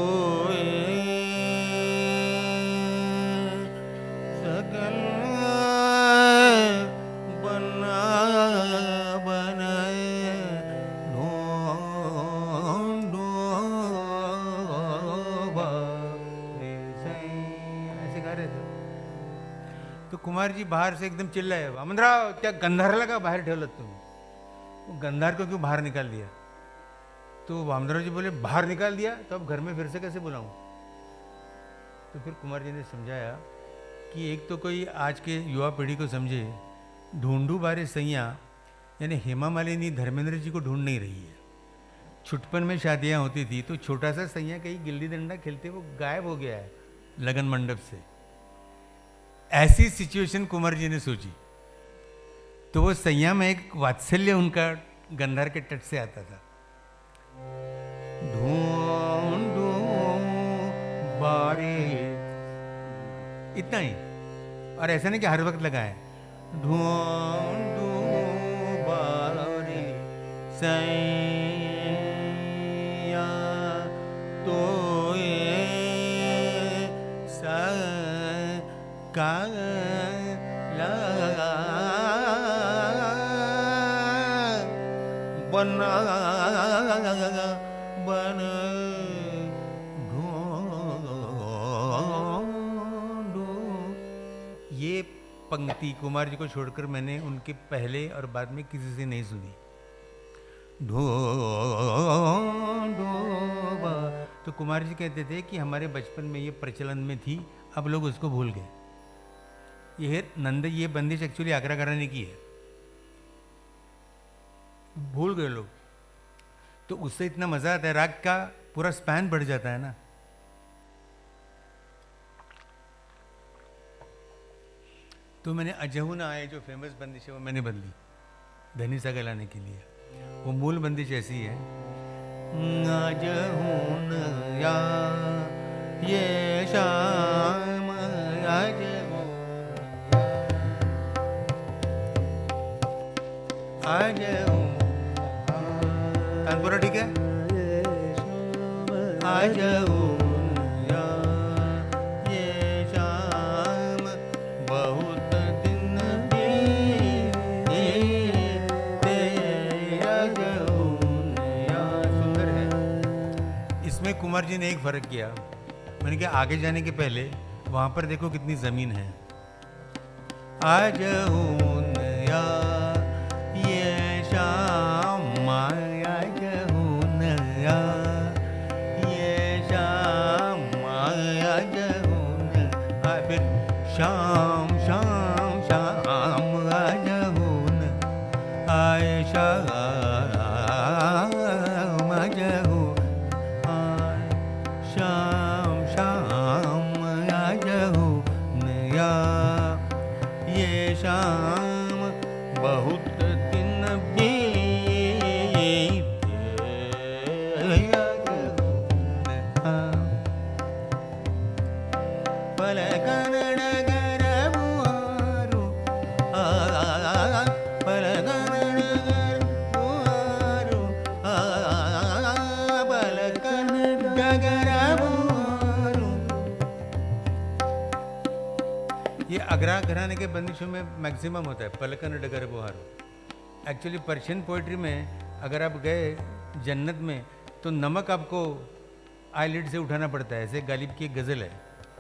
तो कुमार जी बाहर से एकदम चिल्लाए, वामनराव क्या गंधार लगा बाहर ठेवलत तुम? वो गंधार को क्यों बाहर निकाल दिया? तो वामनराव जी बोले बाहर निकाल दिया तो अब घर में फिर से कैसे बुलाऊं? तो फिर कुमार जी ने समझाया कि एक तो कोई आज के युवा पीढ़ी को समझे, ढूंढू बारे सैया यानी हेमा मालिनी धर्मेंद्र जी को ढूंढ नहीं रही है। छुटपन में शादियां होती थी तो छोटा सा सैया कहीं गिल्ली डंडा खेलते वो गायब हो गया है लगन मंडप से। ऐसी सिचुएशन कुंवर जी ने सोची तो वो सैया में एक वात्सल्य उनका गंधार के तट से आता था। ढूंढू बारे, इतना ही, और ऐसा नहीं कि हर वक्त लगाए। ढूंढू बारे सैया तो बना बन ढूंढो। ये पंक्ति कुमार जी को छोड़कर मैंने उनके पहले और बाद में किसी से नहीं सुनी। ढूंढो तो कुमार जी कहते थे कि हमारे बचपन में ये प्रचलन में थी, अब लोग उसको भूल गए। ये नंद, ये बंदिश एक्चुअली आगरा घराने की है, भूल गए लोग। तो उससे इतना मजा आता है, राग का पूरा स्पैन बढ़ जाता है ना। तो मैंने अजहू न आए जो फेमस बंदिश है वो मैंने बदली धनी सा गलाने के लिए। वो मूल बंदिश ऐसी है, अजहू न या ये शाम अजहू अजहू। तानपुरा ठीक है? अजहू या ये शाम बहुत दिन सुंदर है। इसमें कुमार जी ने एक फर्क किया, मैंने कहा आगे जाने के पहले वहां पर देखो कितनी जमीन है। अजहू या ये शाम अजहू या ये शाम अजहू, फिर शाम शाम शाम अजहू आए शाम अजहू शाम शाम अजहू या ये शाम बहुत दिन बीते पलकन डगर बुआरू पलकन डगर बुआरू पलकन डगर बुआरू। ये आगरा घराने के बंदिशों में मैक्सिमम होता है पलकन डगर बुहारू। एक्चुअली पर्शियन पोइट्री में अगर आप गए जन्नत में तो नमक आपको आईलिड से उठाना पड़ता है। ऐसे गालिब की एक गज़ल है,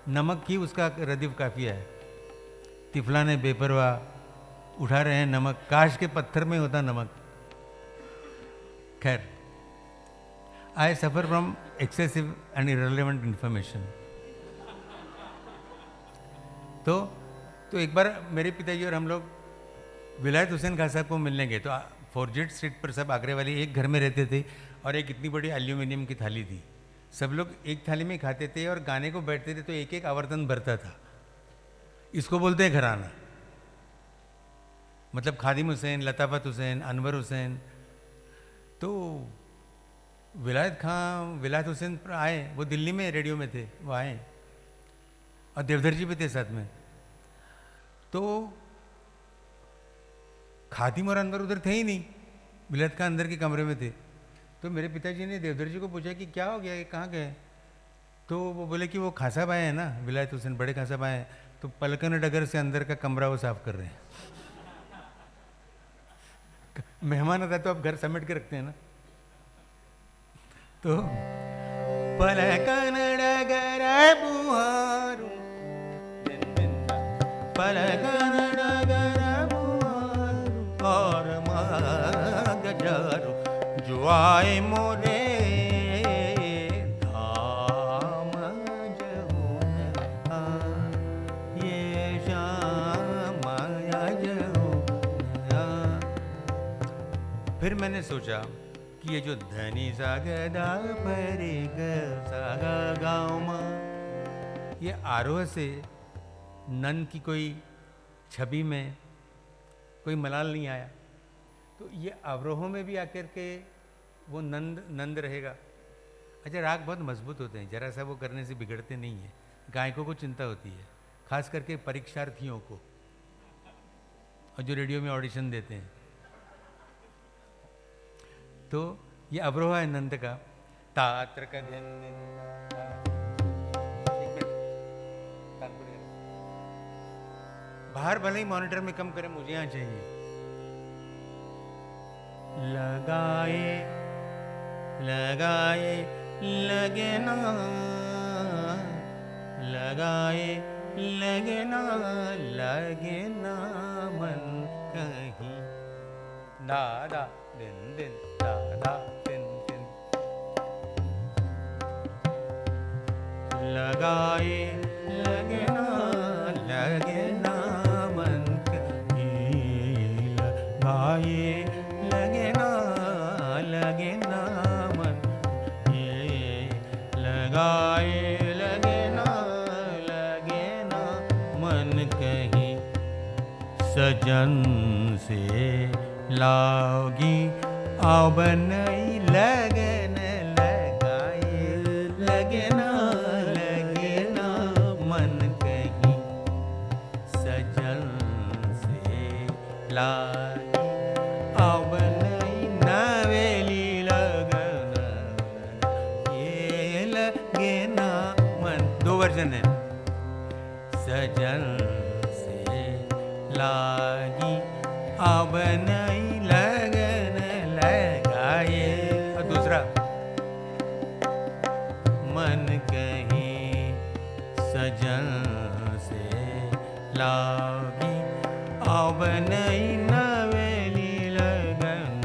नमक ही उसका रदीफ काफिया है। तिफलाने बेपरवाह उठा रहे हैं नमक, काश के पत्थर में होता नमक। खैर, I suffer from excessive and irrelevant information. तो एक बार मेरे पिताजी और हम लोग विलायत हुसैन खान साहब को मिलने गए। तो फॉरजेट स्ट्रीट पर सब आगरे वाले एक घर में रहते थे और एक इतनी बड़ी एल्यूमिनियम की थाली थी। सब लोग एक थाली में खाते थे और गाने को बैठते थे तो एक एक आवर्तन भरता था। इसको बोलते हैं घराना। मतलब खादिम हुसैन, लताफत हुसैन, अनवर हुसैन। तो विलायत हुसैन आए, वो दिल्ली में रेडियो में थे, वो आए और देवधर जी भी थे साथ में। तो खादिम और अनवर उधर थे ही नहीं, विलायत खां अंदर के कमरे में थे। तो मेरे पिताजी ने देवधर जी को पूछा कि क्या हो गया, ये कहाँ गए? तो वो बोले कि वो खां साहब आए हैं ना, विलायत हुसैन बड़े खां साहब आए हैं, तो पलकन डगर से अंदर का कमरा वो साफ कर रहे हैं। मेहमान आता तो आप घर समेट के रखते हैं ना। तो पलकन डगर बुहारू, पलकन डगर बुहारू और गजारू जो आए मोरे धाम जमुना, ये श्याम जमुना। फिर मैंने सोचा कि ये जो धनी सागदा परे सागा गाँव माँ, ये आरोह से नंद की कोई छवि में कोई मलाल नहीं आया, तो ये अवरोहों में भी आकर के वो नंद रहेगा। अच्छा, राग बहुत मजबूत होते हैं, जरा सा वो करने से बिगड़ते नहीं हैं। गायकों को चिंता होती है, खास करके परीक्षार्थियों को, और जो रेडियो में ऑडिशन देते हैं। तो ये अवरोह है नंद का। तात्र का बाहर भले ही मॉनिटर में कम करें, मुझे यहाँ चाहिए। लगाए लगाए लगे ना, लगाए लगे ना, लगे ना मन कहीं। दादा दिन दिन दादा दिन दिन लगाए लगे ना, लगे ना मन कहीं। लगाए लगे ना, लगे ना मन, लगाए लगे ना, लगे ना मन कहीं। सजन से लागी अब नहीं लगन, लगाए लगे ना, लगे ना मन कहीं। सजन से लागी अब नहीं नवेली लगन, ये लगे ना मन। दो वर्जन है। सजन से लागी अब नहीं लगन, लगाए। और दूसरा मन कहीं सजन से लागी अब नहीं नवेली लगन,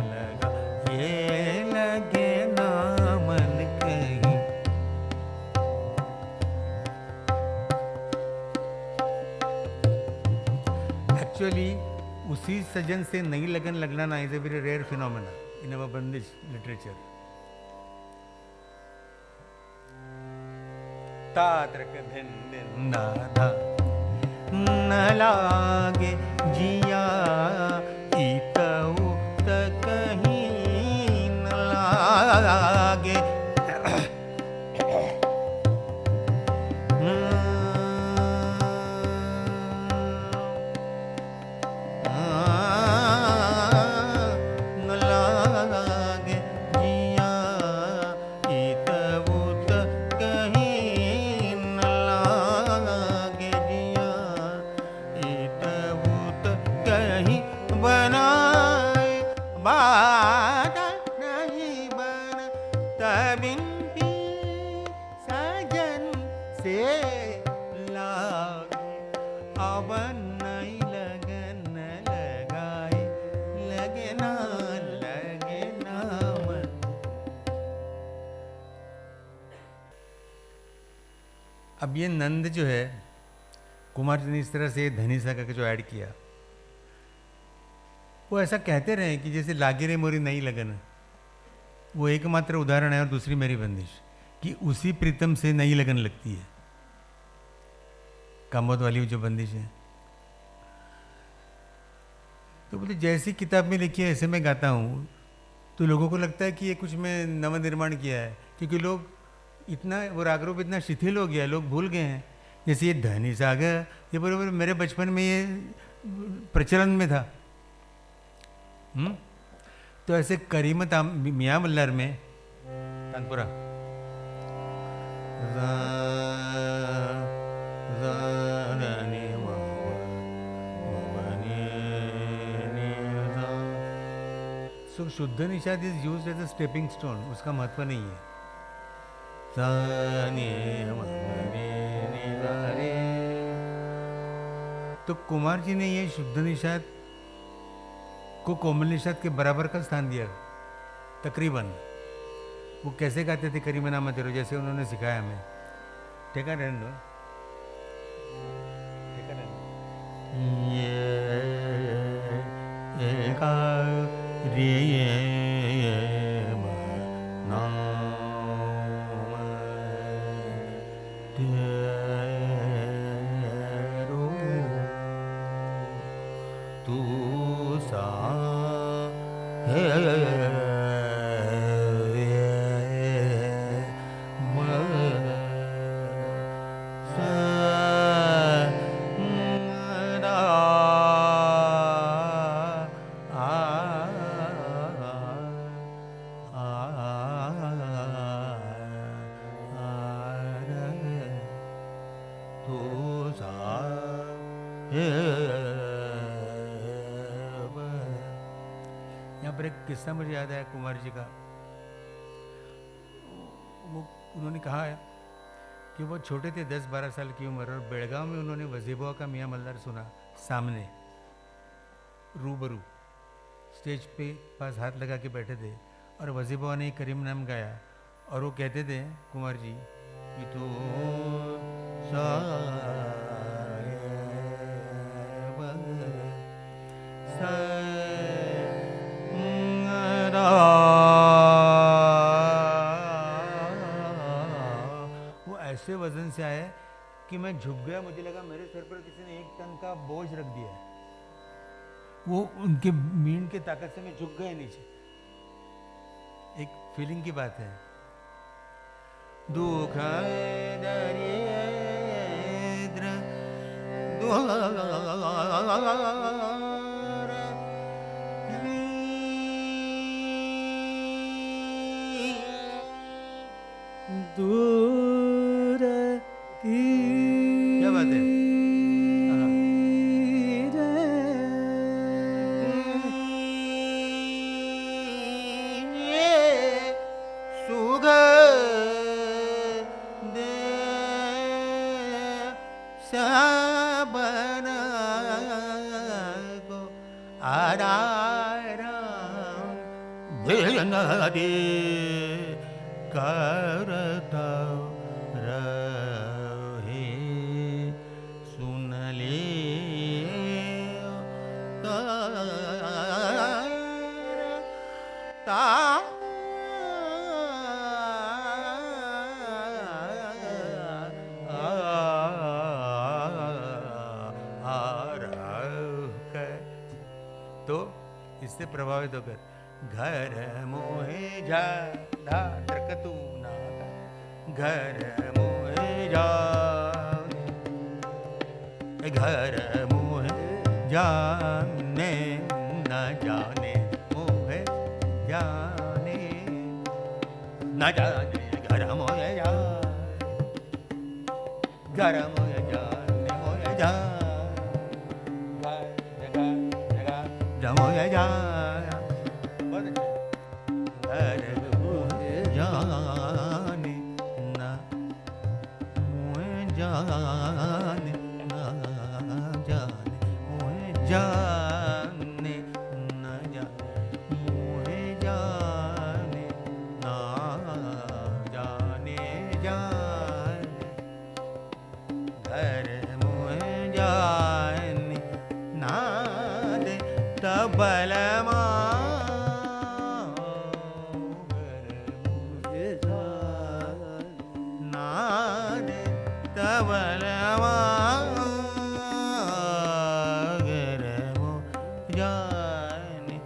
लगा ये लगे ना मन कहीं। एक्चुअली उसी सजन से नई लगन लगना ना is a very rare phenomena in our bandish literature. तात्रक धिन दिन दादा न लागे जिया इतऊ तक कहीं न लागे। अब ये नंद जो है, कुमार जी ने इस तरह से धनी सा करके जो ऐड किया, वो ऐसा कहते रहे कि जैसे लागी रे मोरी नई लगन, वो एकमात्र उदाहरण है और दूसरी मेरी बंदिश। कि उसी प्रीतम से नई लगन लगती है। कामोद वाली जो बंदिश है, तो बोले जैसी किताब में लिखी है ऐसे मैं गाता हूँ, तो लोगों को लगता है कि ये कुछ मैं नवनिर्माण किया है, क्योंकि लोग इतना, वो राग रूप इतना शिथिल हो गया, लोग भूल गए हैं। जैसे ये धनी सागर, ये बराबर मेरे बचपन में ये प्रचलन में था। तो ऐसे करीमत मियाँ मल्हार में तानपुरा शुद्ध निषाद is used as a stepping stone, उसका महत्व नहीं है। तो कुमार जी ने ये शुद्ध निषाद को कोमल निषाद के बराबर का स्थान दिया तकरीबन। वो कैसे गाते थे करीमना मतेरो, जैसे उन्होंने सिखाया हमें। ठेका रहने दो, ठेका रहने दो। ये का रे किस्सा मुझे याद आया कुमार जी का। वो उन्होंने कहा है कि वो छोटे थे, 10-12 साल की उम्र, और बेलगांव में उन्होंने वजीबुआ का मियाँ मल्हार सुना सामने रूबरू, स्टेज पे पास हाथ लगा के बैठे थे, और वजीबुआ ने करीम नाम गाया, और वो कहते थे कुमार जी कि तू वो ऐसे वजन से आए कि मैं झुक गया, मुझे लगा मेरे सर पर किसी ने 1 टन का बोझ रख दिया है। वो उनके मीन के ताकत से मैं झुक गया नीचे। एक फीलिंग की बात है। दुख दूर की क्या बात है। सुग दे सबन को आराम दे करता रहे, सुन ले तो इससे प्रभावित होकर घर मोहे जा तू ना, घर मोहे जा, घर मोहे जाने न जाने, मोहे जाने न जाने, घर मोहे जा, घर मोहे जाने, मोहे जा, मोहे जा, जाने ना, मोहे जाने ना जाने, मोहे जाने ना जाने, मोहे जाने ना जाने, जाने घर मोहे जाने ना दे तबल तबलमा गरमो जाने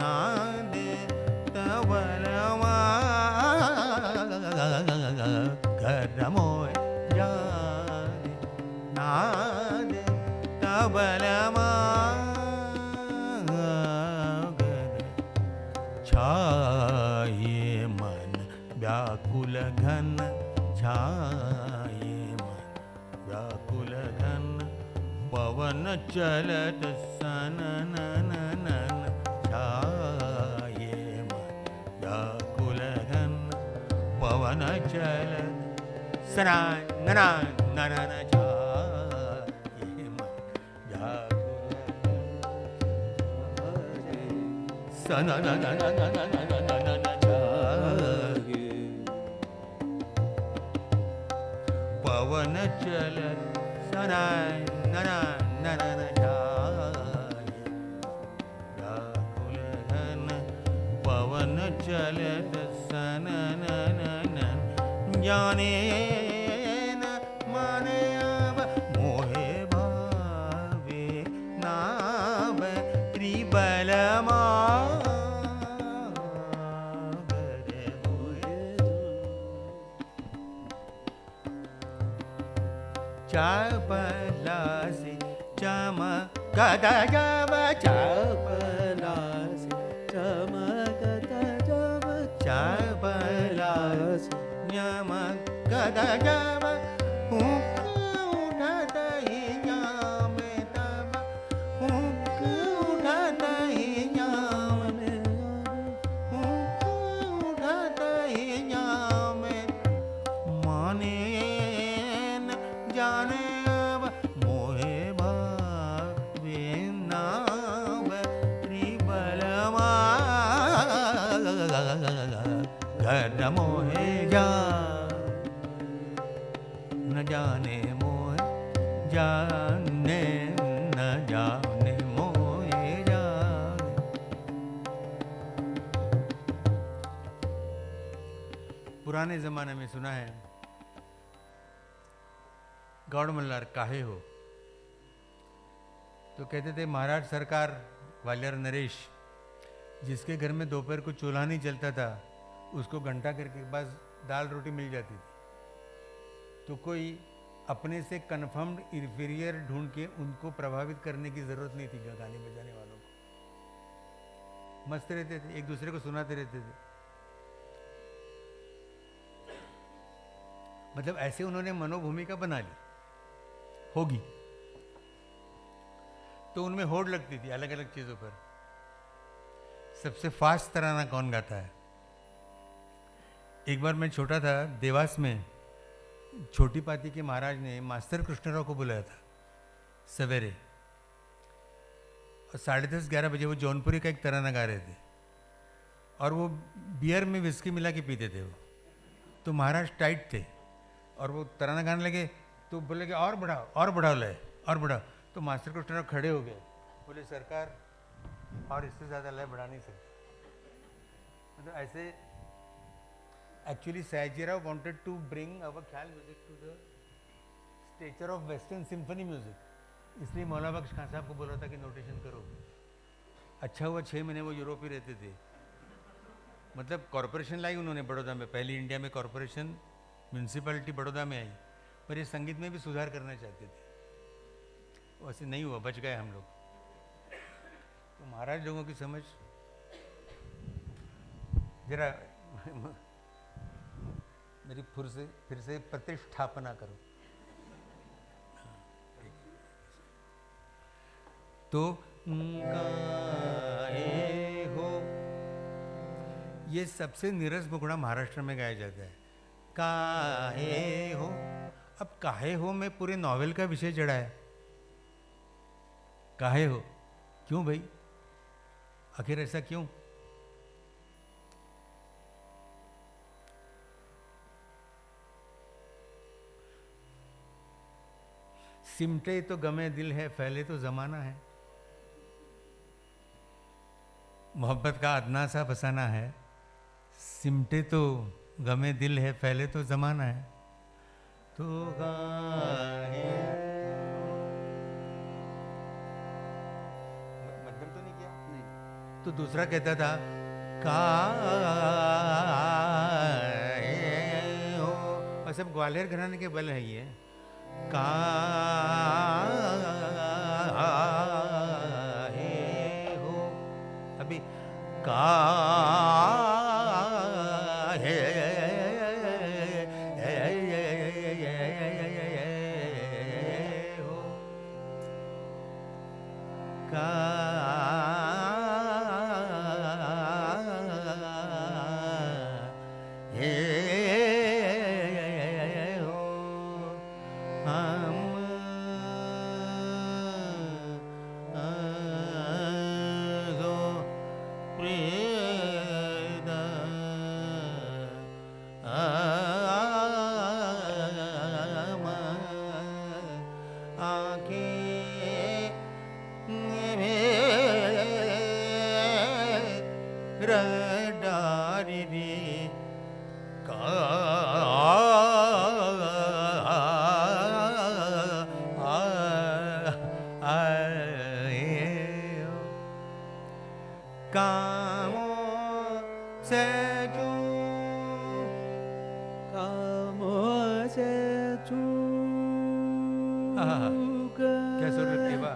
नाद तबलमा गरमो जाने नाद तबलमा छाये मन व्याकुल घन छाये मन व्याकुल घन पवन चलत सननननन छाये मन व्याकुल घन पवन चलत सननननन छाये मन व्याकुल सनननननन पवन चलत सननननन छाये व्याकुल घन पवन चलत सननननन जाने न माने अब मोहे भावे नाव त्रिबलमा चपला से चमकत जब चपला से चमकत जब चपला से चमकत जब उठत ही जामे तब उठत ही जामे उठत ही जामे माने जाने अब मोहे भावे नाव त्रिबलमा घर मोहे जा न जाने मोहे जाने न जाने मोहे जाने। पुराने जमाने में सुना है गौड़ मल्हार काहे हो, तो कहते थे महाराज सरकार ग्वालियर नरेश जिसके घर में दोपहर को चूल्हा नहीं जलता था उसको घंटा करके बस दाल रोटी मिल जाती थी, तो कोई अपने से कन्फर्म्ड इंफीरियर ढूंढ के उनको प्रभावित करने की जरूरत नहीं थी गाने बजाने वालों को। मस्त रहते थे, एक दूसरे को सुनाते रहते थे। मतलब ऐसे उन्होंने मनोभूमिका बना ली होगी, तो उनमें होड़ लगती थी अलग अलग चीजों पर। सबसे फास्ट तराना कौन गाता है? एक बार मैं छोटा था, देवास में छोटी पाती के महाराज ने मास्टर कृष्णराव को बुलाया था सवेरे, और 10:30-11 बजे वो जौनपुरी का एक तराना गा रहे थे, और वो बियर में विस्की मिला के पीते थे वो। तो महाराज टाइट थे और वो तराना गाने लगे, तो बोले कि और बढ़ाओ लय, और बढ़ाओ। तो मास्टर कृष्णराव खड़े हो गए, बोले सरकार और इससे ज़्यादा लय बढ़ा नहीं सकते। मतलब ऐसे actually Sayajirao wanted to bring our khayal music to the stature of western symphony music, इसलिए मौलाना बख्श खान साहब को बोला था कि नोटेशन करो। अच्छा हुआ 6 महीने वो यूरोप ही रहते थे। मतलब कॉरपोरेशन लाई उन्होंने बड़ौदा में, पहली इंडिया में कॉरपोरेशन म्यूनसिपैलिटी बड़ौदा में आई, पर ये संगीत में भी सुधार करना चाहते थे, वैसे नहीं हुआ, बच गए हम लोग। तो महाराज लोगों की समझ जरा मेरी फिर से प्रतिष्ठापना करो। तो काहे हो, ये सबसे नीरस मुखड़ा महाराष्ट्र में गाया जाता है। काहे हो, अब काहे हो में पूरे नॉवेल का विषय जड़ा है। काहे हो, क्यों भाई, आखिर ऐसा क्यों? सिमटे तो गमे दिल है, फैले तो जमाना है। मोहब्बत का अदना सा फसाना है। सिमटे तो गमे दिल है, फैले तो जमाना है। तू गाए। मध्यम तो नहीं किया? नहीं। तो दूसरा कहता था काहे हो, और सब ग्वालियर घराने के बल है ये। काहे हो, अभी काहे हो, कामों से चूक क्या सुर रखी है बा?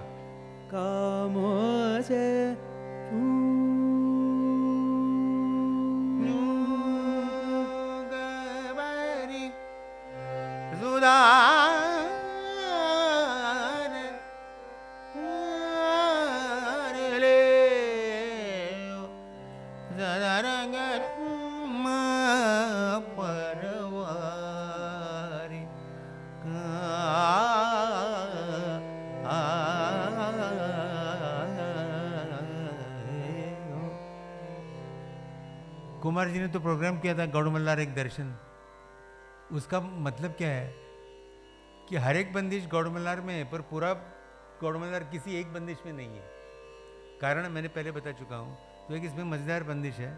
कामों से कुमार जी ने तो प्रोग्राम किया था गौड़ मल्हार एक दर्शन। उसका मतलब क्या है कि हर एक बंदिश गौड़ मल्हार में है, पर पूरा गौड़ मल्हार किसी एक बंदिश में नहीं है। कारण मैंने पहले बता चुका हूं। तो एक इसमें मजेदार बंदिश है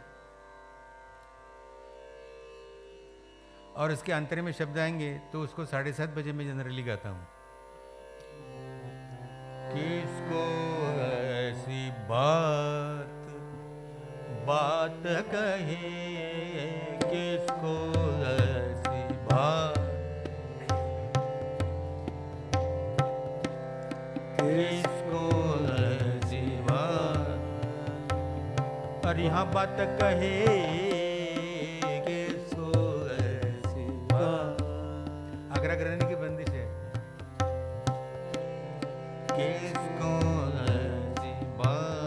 और इसके अंतरे में शब्द आएंगे तो उसको 7:30 बजे मैं जनरली गाता हूं। किसको ऐसी बात कहे, किसको ऐसी बात, किसको ऐसी बात, और यहाँ बात कहे, किसको ऐसी बात। आगरा घराने की बंदिश है। किसको ऐसी बात,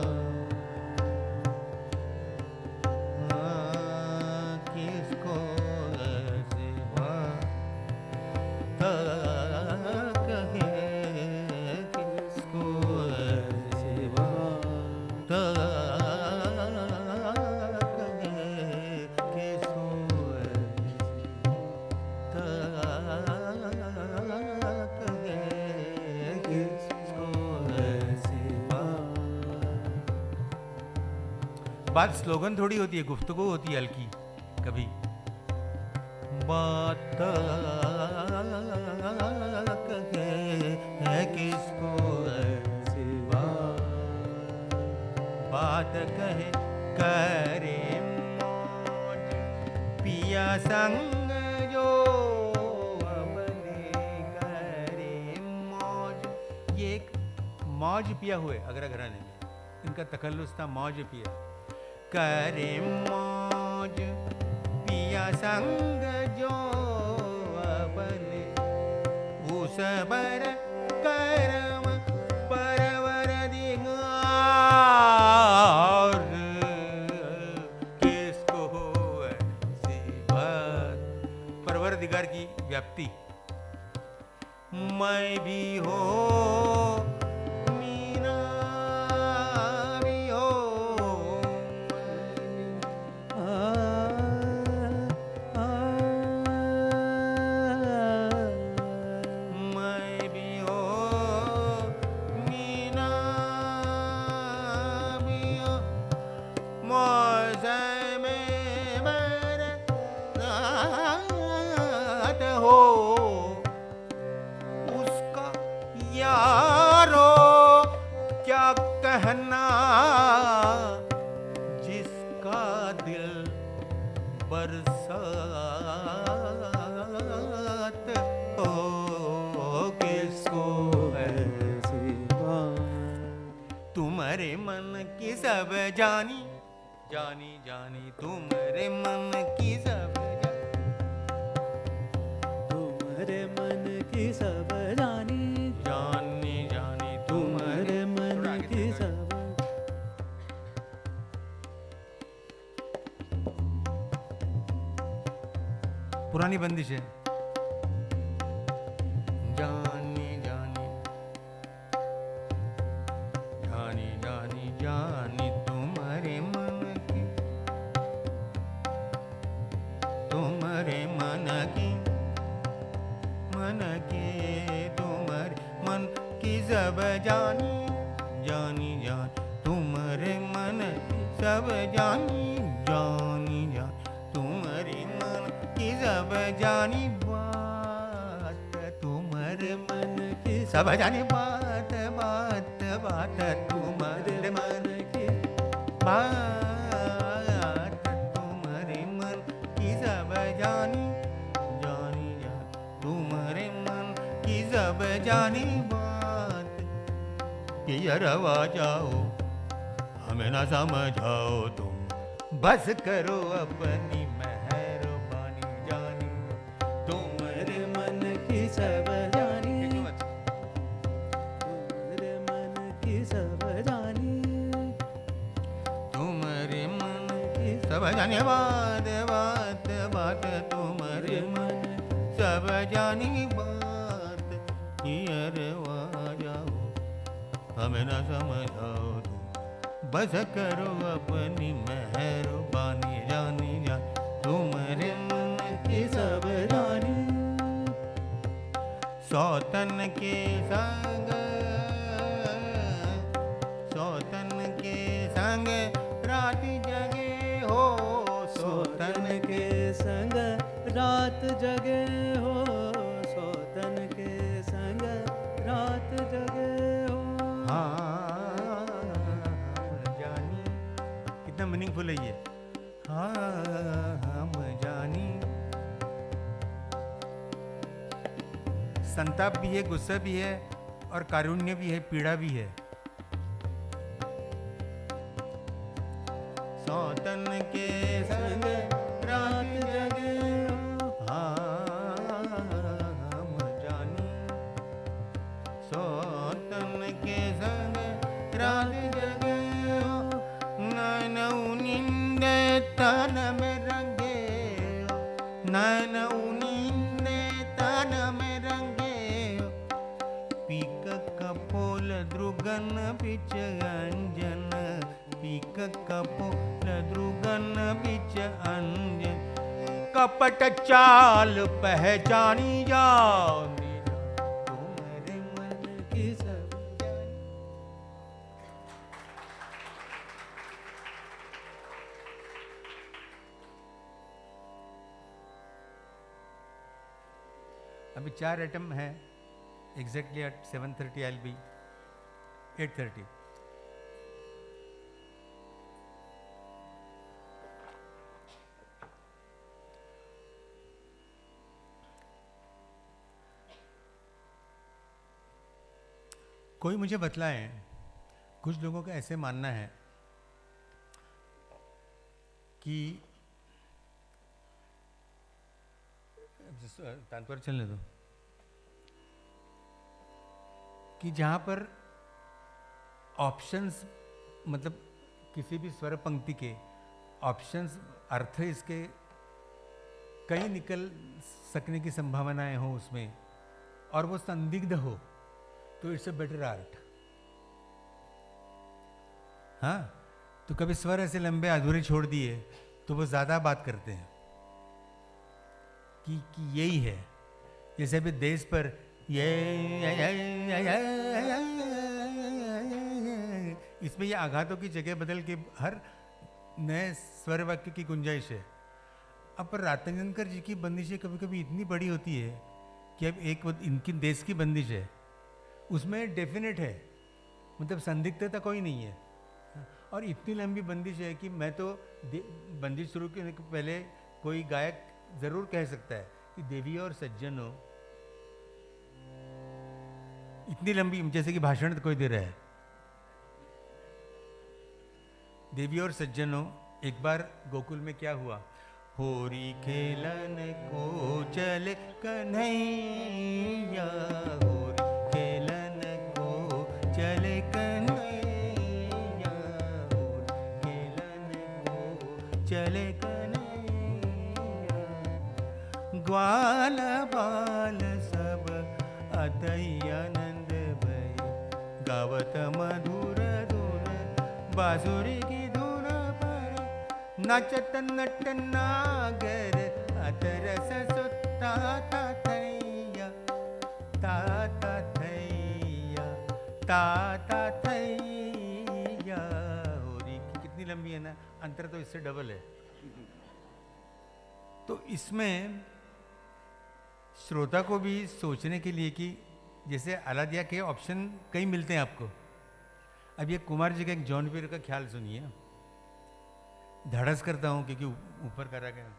किसको ऐसी बात कहे, किसको ऐसी बात कहे, किसको बात स्लोगन थोड़ी होती है, गुफ्तगू होती है हल्की कभी। बात कहे है किसको ऐसी बात कहे, करे मौज पिया संग जो अपने करे मौज। ये एक मौज पिया हुए अगरा घराने में, इनका तखल्लुस था मौज पिया। करे मौज पिया संग जो अपने, उस बर करम परवर दिगार। किसको ऐसी बात, परवर दिगार की व्याप्ति। मैं भी हो जानी, जानी जानी तुम्हारे मन की सब तुम्हारे मन की सब जानी, जानी जानी तुम्हारे मन थोड़ा आगे की थोड़ा सब पुरानी बंदिश है। जानी जानी जानी जानी जानी तुम्हारे मन की, तुम्हारे मन की, मन की तुम्हारे मन की सब जानी, जानी जान तुम्हारे मन की सब जानी, जानी जान तुम्हारे मन की सब जानी, बात तुम्हारे मन की सब जानी, बात बात बात तुम्हारे मन की बात तुम्हारे मन की सब जानी, जानी जान तुम्हारे मन की सब जानी, बात कि यरवा जाओ हमें ना समझाओ तुम, बस करो अपनी मेहरबानी, जानी तुम्हारे तुम्हारे मन की सब जानी, तुम्हारे मन की सब जानी, तुम्हारे मन की सब जाने, बात बात बात तुम्हारे मन सब जानी, बात यरवा जाओ हमें ना समझाओ तुम, बस करो अपनी मेहरबानी, जानी जा तुम्हारे मन की सब जानी, सौतन के संग, सौतन के संग रात जगे हो, सौतन के संग रात जगे हो, सौतन के संग रात जगे हो। हाँ जानी, कितना मीनिंगफुल है ये, हाँ हम जानी। संताप भी है, गुस्सा भी है, और कारुण्य भी है, पीड़ा भी है। सौतन के संग रात जगे हो, हाँ हम जानी, सौतन के संग रात जगे हो, नैन उनिंदे तन में रंगे हो, नैन उनिंदे तन में रंगे हो, पीक कपोल द्रुगन बिच अंजन, पीक कपोल द्रुगन बिच अंजन, कपट चाल पहचानी जाओ, तुम्हारे मन की सब अभी 4 आइटम है, एग्जैक्टली एट 7:30 आई बी 8:30। कोई मुझे बतलाए, कुछ लोगों का ऐसे मानना है कि तानपुर चलने दो, कि जहाँ पर ऑप्शंस, मतलब किसी भी स्वर पंक्ति के ऑप्शंस, अर्थ इसके कई निकल सकने की संभावनाएं हो उसमें, और वो संदिग्ध हो, तो इट्स अ बेटर आर्ट। हाँ, तो कभी स्वर ऐसे लंबे अधूरे छोड़ दिए तो वो ज़्यादा बात करते हैं कि यही है। जैसे अभी देश पर इसमें ये आघातों की जगह बदल के हर नए स्वर वाक्य की गुंजाइश है। अब पर रातंजनकर जी की बंदिशें कभी कभी इतनी बड़ी होती है कि अब एक इनकी देश की बंदिश है, उसमें डेफिनेट है, मतलब संदिग्धता कोई नहीं है, और इतनी लंबी बंदिश है कि मैं तो बंदिश शुरू करने के पहले कोई गायक जरूर कह सकता है कि देवी और सज्जनों, इतनी लंबी, जैसे कि भाषण कोई दे रहा है, देवी और सज्जनों, एक बार गोकुल में क्या हुआ? होरी खेलन को चले कन्हैया, होरी खेलन को चले कन्हैया, होरी खेलन को चले कन्हैया। ग्वाल बाल सब अतई आनंद भय, गावत मधुर धुन बांसुरी की धुन पर, नाचत नट नागर अतरस सुता थैया, ता थैया, ता थैया। होरी कितनी लंबी है ना, अंतर तो इससे डबल है। तो इसमें श्रोता को भी सोचने के लिए कि जैसे अलादिया के ऑप्शन कई मिलते हैं आपको। अब ये कुमार जी का एक जौनवीर का ख्याल सुनिए। धड़स करता हूं क्योंकि ऊपर करा गया।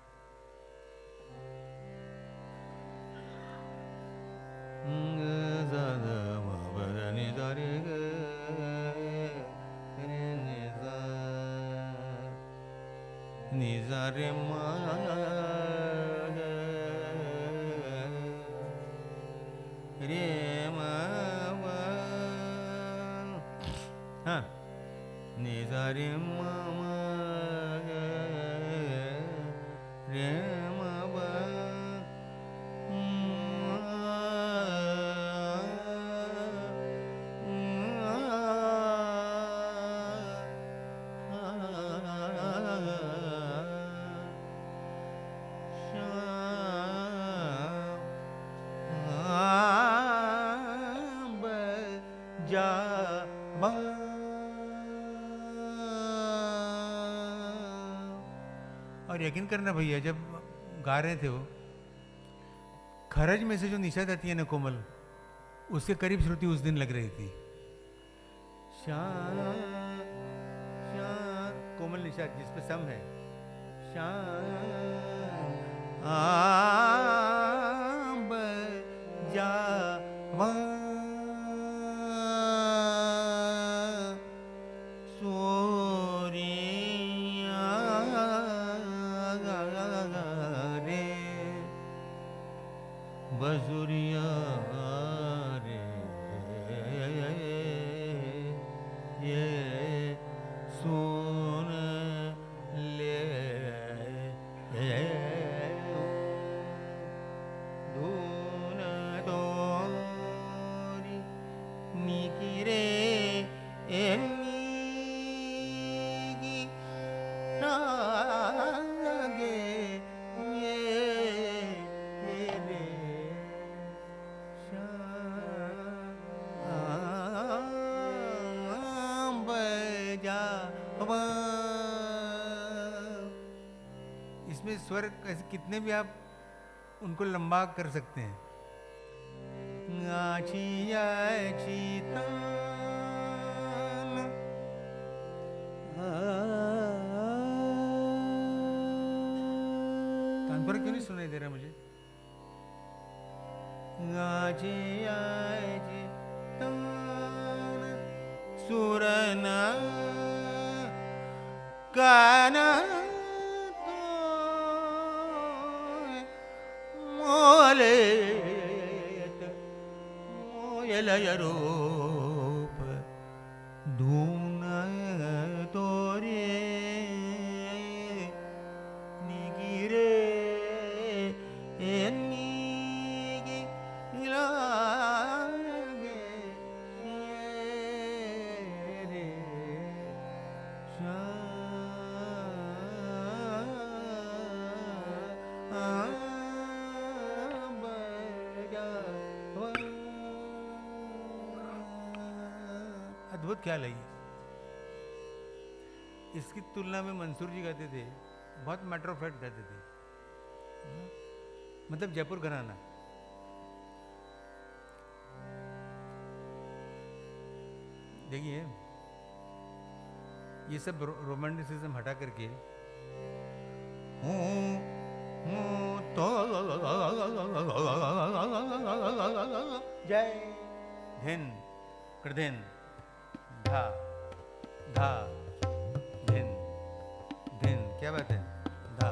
निजारे रे हाँ, निजारे रे और यकीन करना भैया, जब गा रहे थे वो, खरज में से जो निषाद आती है ना कोमल, उसके करीब श्रुति उस दिन लग रही थी। श्याम श्याम कोमल निषाद जिसपे सम है, श्याम आंब जावा बजुरिया रे ये सुन ले धुन तोरी निकिरे एनी रागे इसमें स्वर कैसे कितने भी आप उनको लंबा कर सकते हैं। तानपुरा क्यों नहीं सुनाई दे रहा मुझे? सुरना काना मोलेत मोयलय रूप धून तोरे निगिरे एनिगी लागे रे अद्भुत ख्याल है ये। इसकी तुलना में मंसूर जी गाते थे, बहुत मैटर ऑफ फैक्ट गाते थे, मतलब जयपुर घराना। देखिए ये सब रोमांटिसिज्म हटा करके तो जय धिन कृधिन धा धा धिन क्या बात है, धा।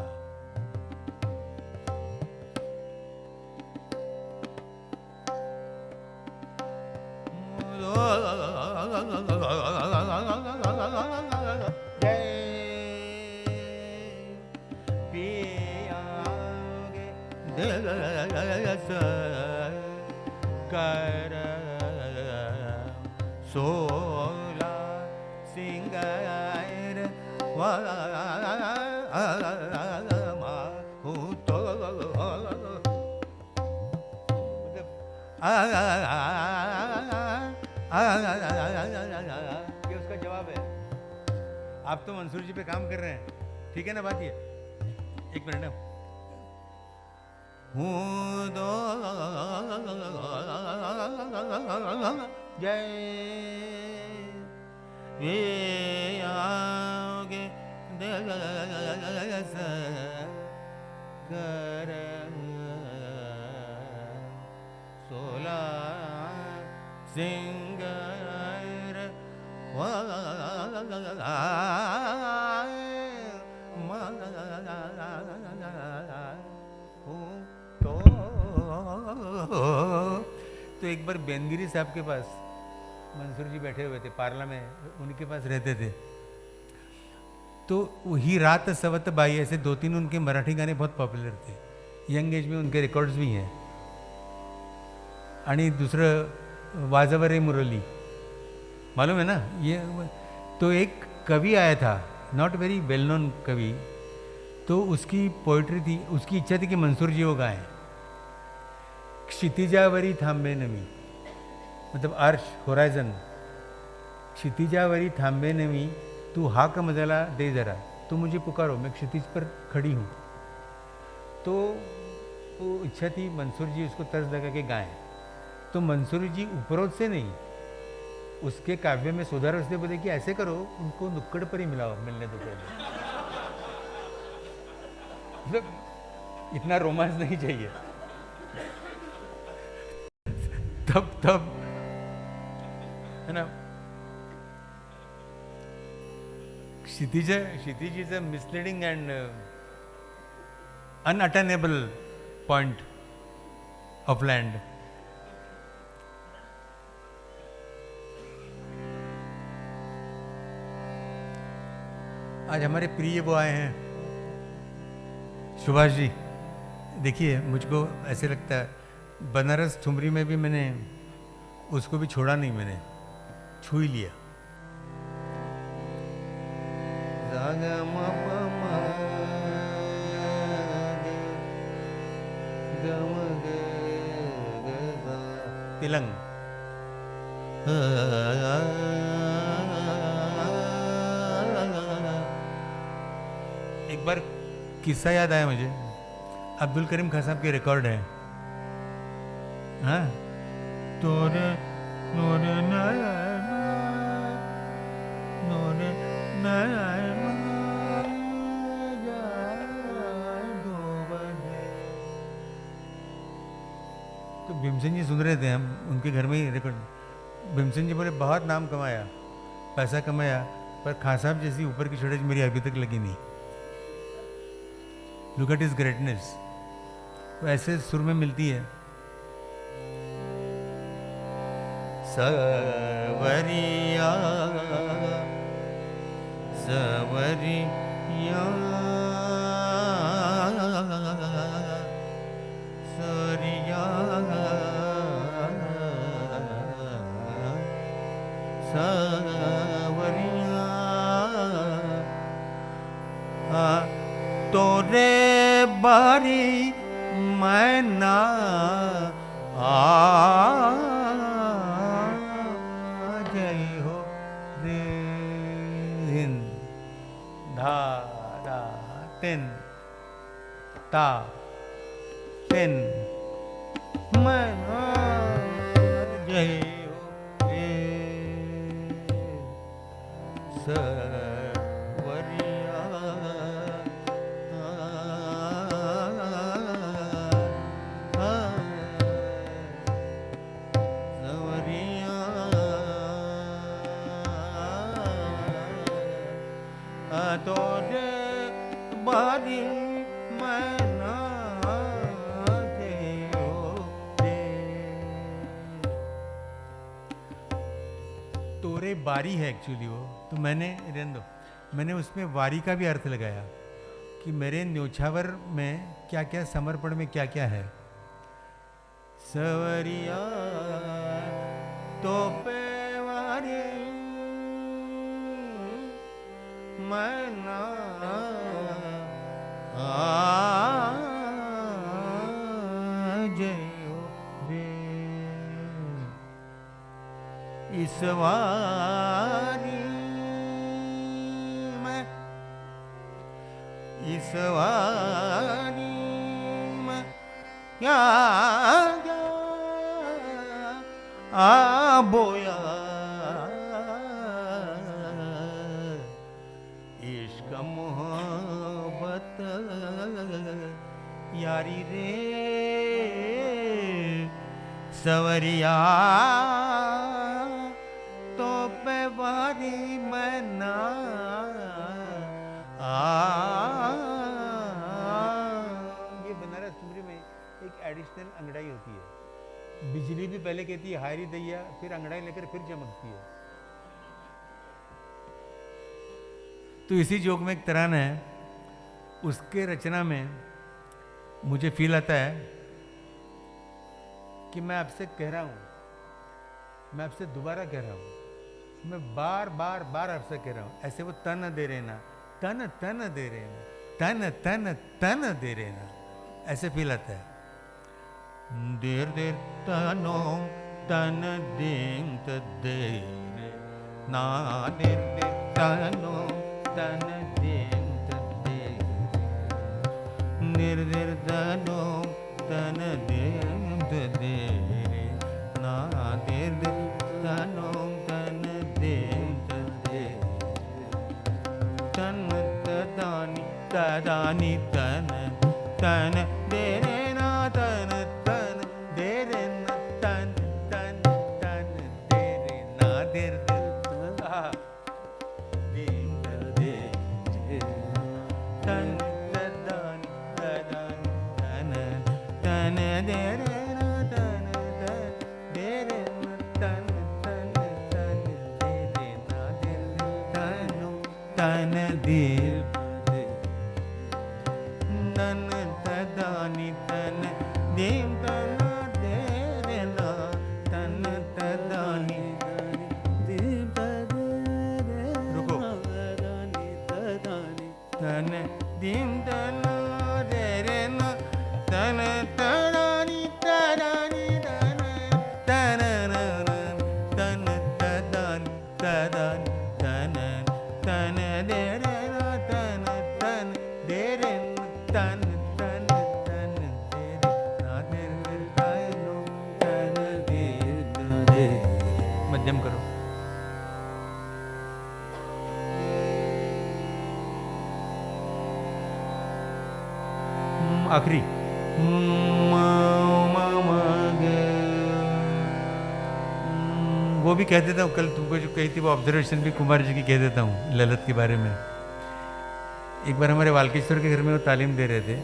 कर सोला सिंगार तो ये उसका जवाब है। आप तो मंसूर जी पे काम कर रहे हैं, ठीक है ना बात ये? एक मिनट ना। जय कर सोला सिंगार तो एक बार बेनगिरी साहब के पास मंसूर जी बैठे हुए थे, पार्ला में उनके पास रहते थे। तो ही रात सवत बाई, ऐसे 2-3 उनके मराठी गाने बहुत पॉपुलर थे, यंग एज में उनके रिकॉर्ड्स भी हैं। आणि दूसरं वाजवरे मुरली, मालूम है ना ये? तो एक कवि आया था, नॉट वेरी वेल नोन कवि, तो उसकी पोइट्री थी, उसकी इच्छा थी कि मंसूर जी वो गाएं। क्षितिजावरी थांबे नमी, मतलब अर्श, होराइजन। क्षितिजावरी थांबे नमी, तू हाक मजाला दे जरा, तो मुझे पुकारो, मैं क्षितिज पर खड़ी हूँ। तो वो इच्छा थी मंसूर जी उसको तर्ज लगा के गाएं। तो मंसूर जी उपरोध से नहीं, उसके काव्य में सुधार उसने बोले कि ऐसे करो, उनको नुक्कड़ पर ही मिलाओ, मिलने दो पहले। मतलब इतना रोमांस नहीं चाहिए। तब है ना, kshitij is a misleading and unattainable point of land. आज हमारे प्रिय वो आए हैं, सुभाष जी। देखिए, मुझको ऐसे लगता है बनारस ठुमरी में भी मैंने उसको भी छोड़ा नहीं, मैंने छू ही लिया। तिलंग एक बार किस्सा याद आया मुझे, अब्दुल करीम खान साहब के रिकॉर्ड है। हाँ, तोरे नोरे नोरे तो भीमसेन जी सुन रहे थे, हम उनके घर में ही रिकॉर्ड। भीमसेन जी बोले बहुत नाम कमाया, पैसा कमाया, पर खान साहब जैसी ऊपर की छोड़े मेरी अभी तक लगी नहीं। Look at his greatness. तो ऐसे सुर में मिलती है। सवरिया सवरिया सरिया सवरिया तोरे बारी मैना जय हो रे दिन धा धा तिन ता तिन मैना जय हो रे सवरिया तोरे अरे बारी है एक्चुअली वो, तो मैंने उसमें वारी का भी अर्थ लगाया कि मेरे न्योछावर में क्या क्या, समर्पण में क्या क्या है। सवरिया तो पे वारी मना जयो रे इस वारी में, इस वारी में क्या बोया इश्क मोहब्बत यारी रे सवरिया तो पे वारी मना ये बनारस ठुमरी में एक एडिशनल अंगड़ाई होती है। बिजली भी पहले कहती है हायरी दैया, फिर अंगड़ाई लेकर फिर चमकती है। तो इसी जोक में एक तरान है, उसके रचना में मुझे फील आता है कि मैं आपसे कह रहा हूं, मैं आपसे दोबारा कह रहा हूं, मैं बार बार बार आपसे कह रहा हूं। ऐसे वो तन दे रहे ना, तन तन दे रहे ना, तन तन तन दे रहे ना, ऐसे फील आता है। देर देर तनो तन दें तदे ना, देर देर तनो तन दें तदे, निर देर तनो तन दें तदे ना, देर देर तनो तन दें तदे, तन तदानी तदानी तन तन दे रे ना, तन तन दे रे ना, तन तन तन दे रे ना, देर देर तन तदानी तदानी तन तन दे रे ना, तन तन दे रे ना, तन तन तन दे रे ना, देर तनो तन देर तन तदानी तन देम तना दे रे ना, तन तदानी रुको, तन देम तना दे रे ना, तन तदानी तदानी तन तन तन तदानी तदानी तन तन दे रे ना, तन तन दे रे ना, तन तन तन दे रे ना, दे रे तानो तन दे दे। मध्यम करो। आखिरी वो भी कह देता हूँ, कल तुमको जो कही थी वो ऑब्जर्वेशन भी कुमार जी की कह देता हूँ ललित के बारे में। एक बार हमारे वाल्केश्वर के घर में वो तालीम दे रहे थे,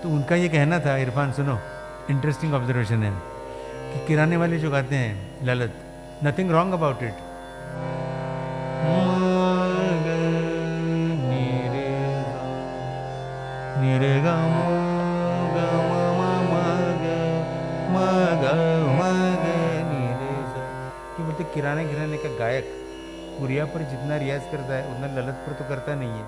तो उनका ये कहना था, इरफान सुनो, इंटरेस्टिंग ऑब्जर्वेशन है, कि किराने वाले जो गाते हैं Lalit, nothing wrong about it, बोलते किराने घराने का गायक पुरिया पर जितना रियाज करता है उतना ललित पर तो करता नहीं है।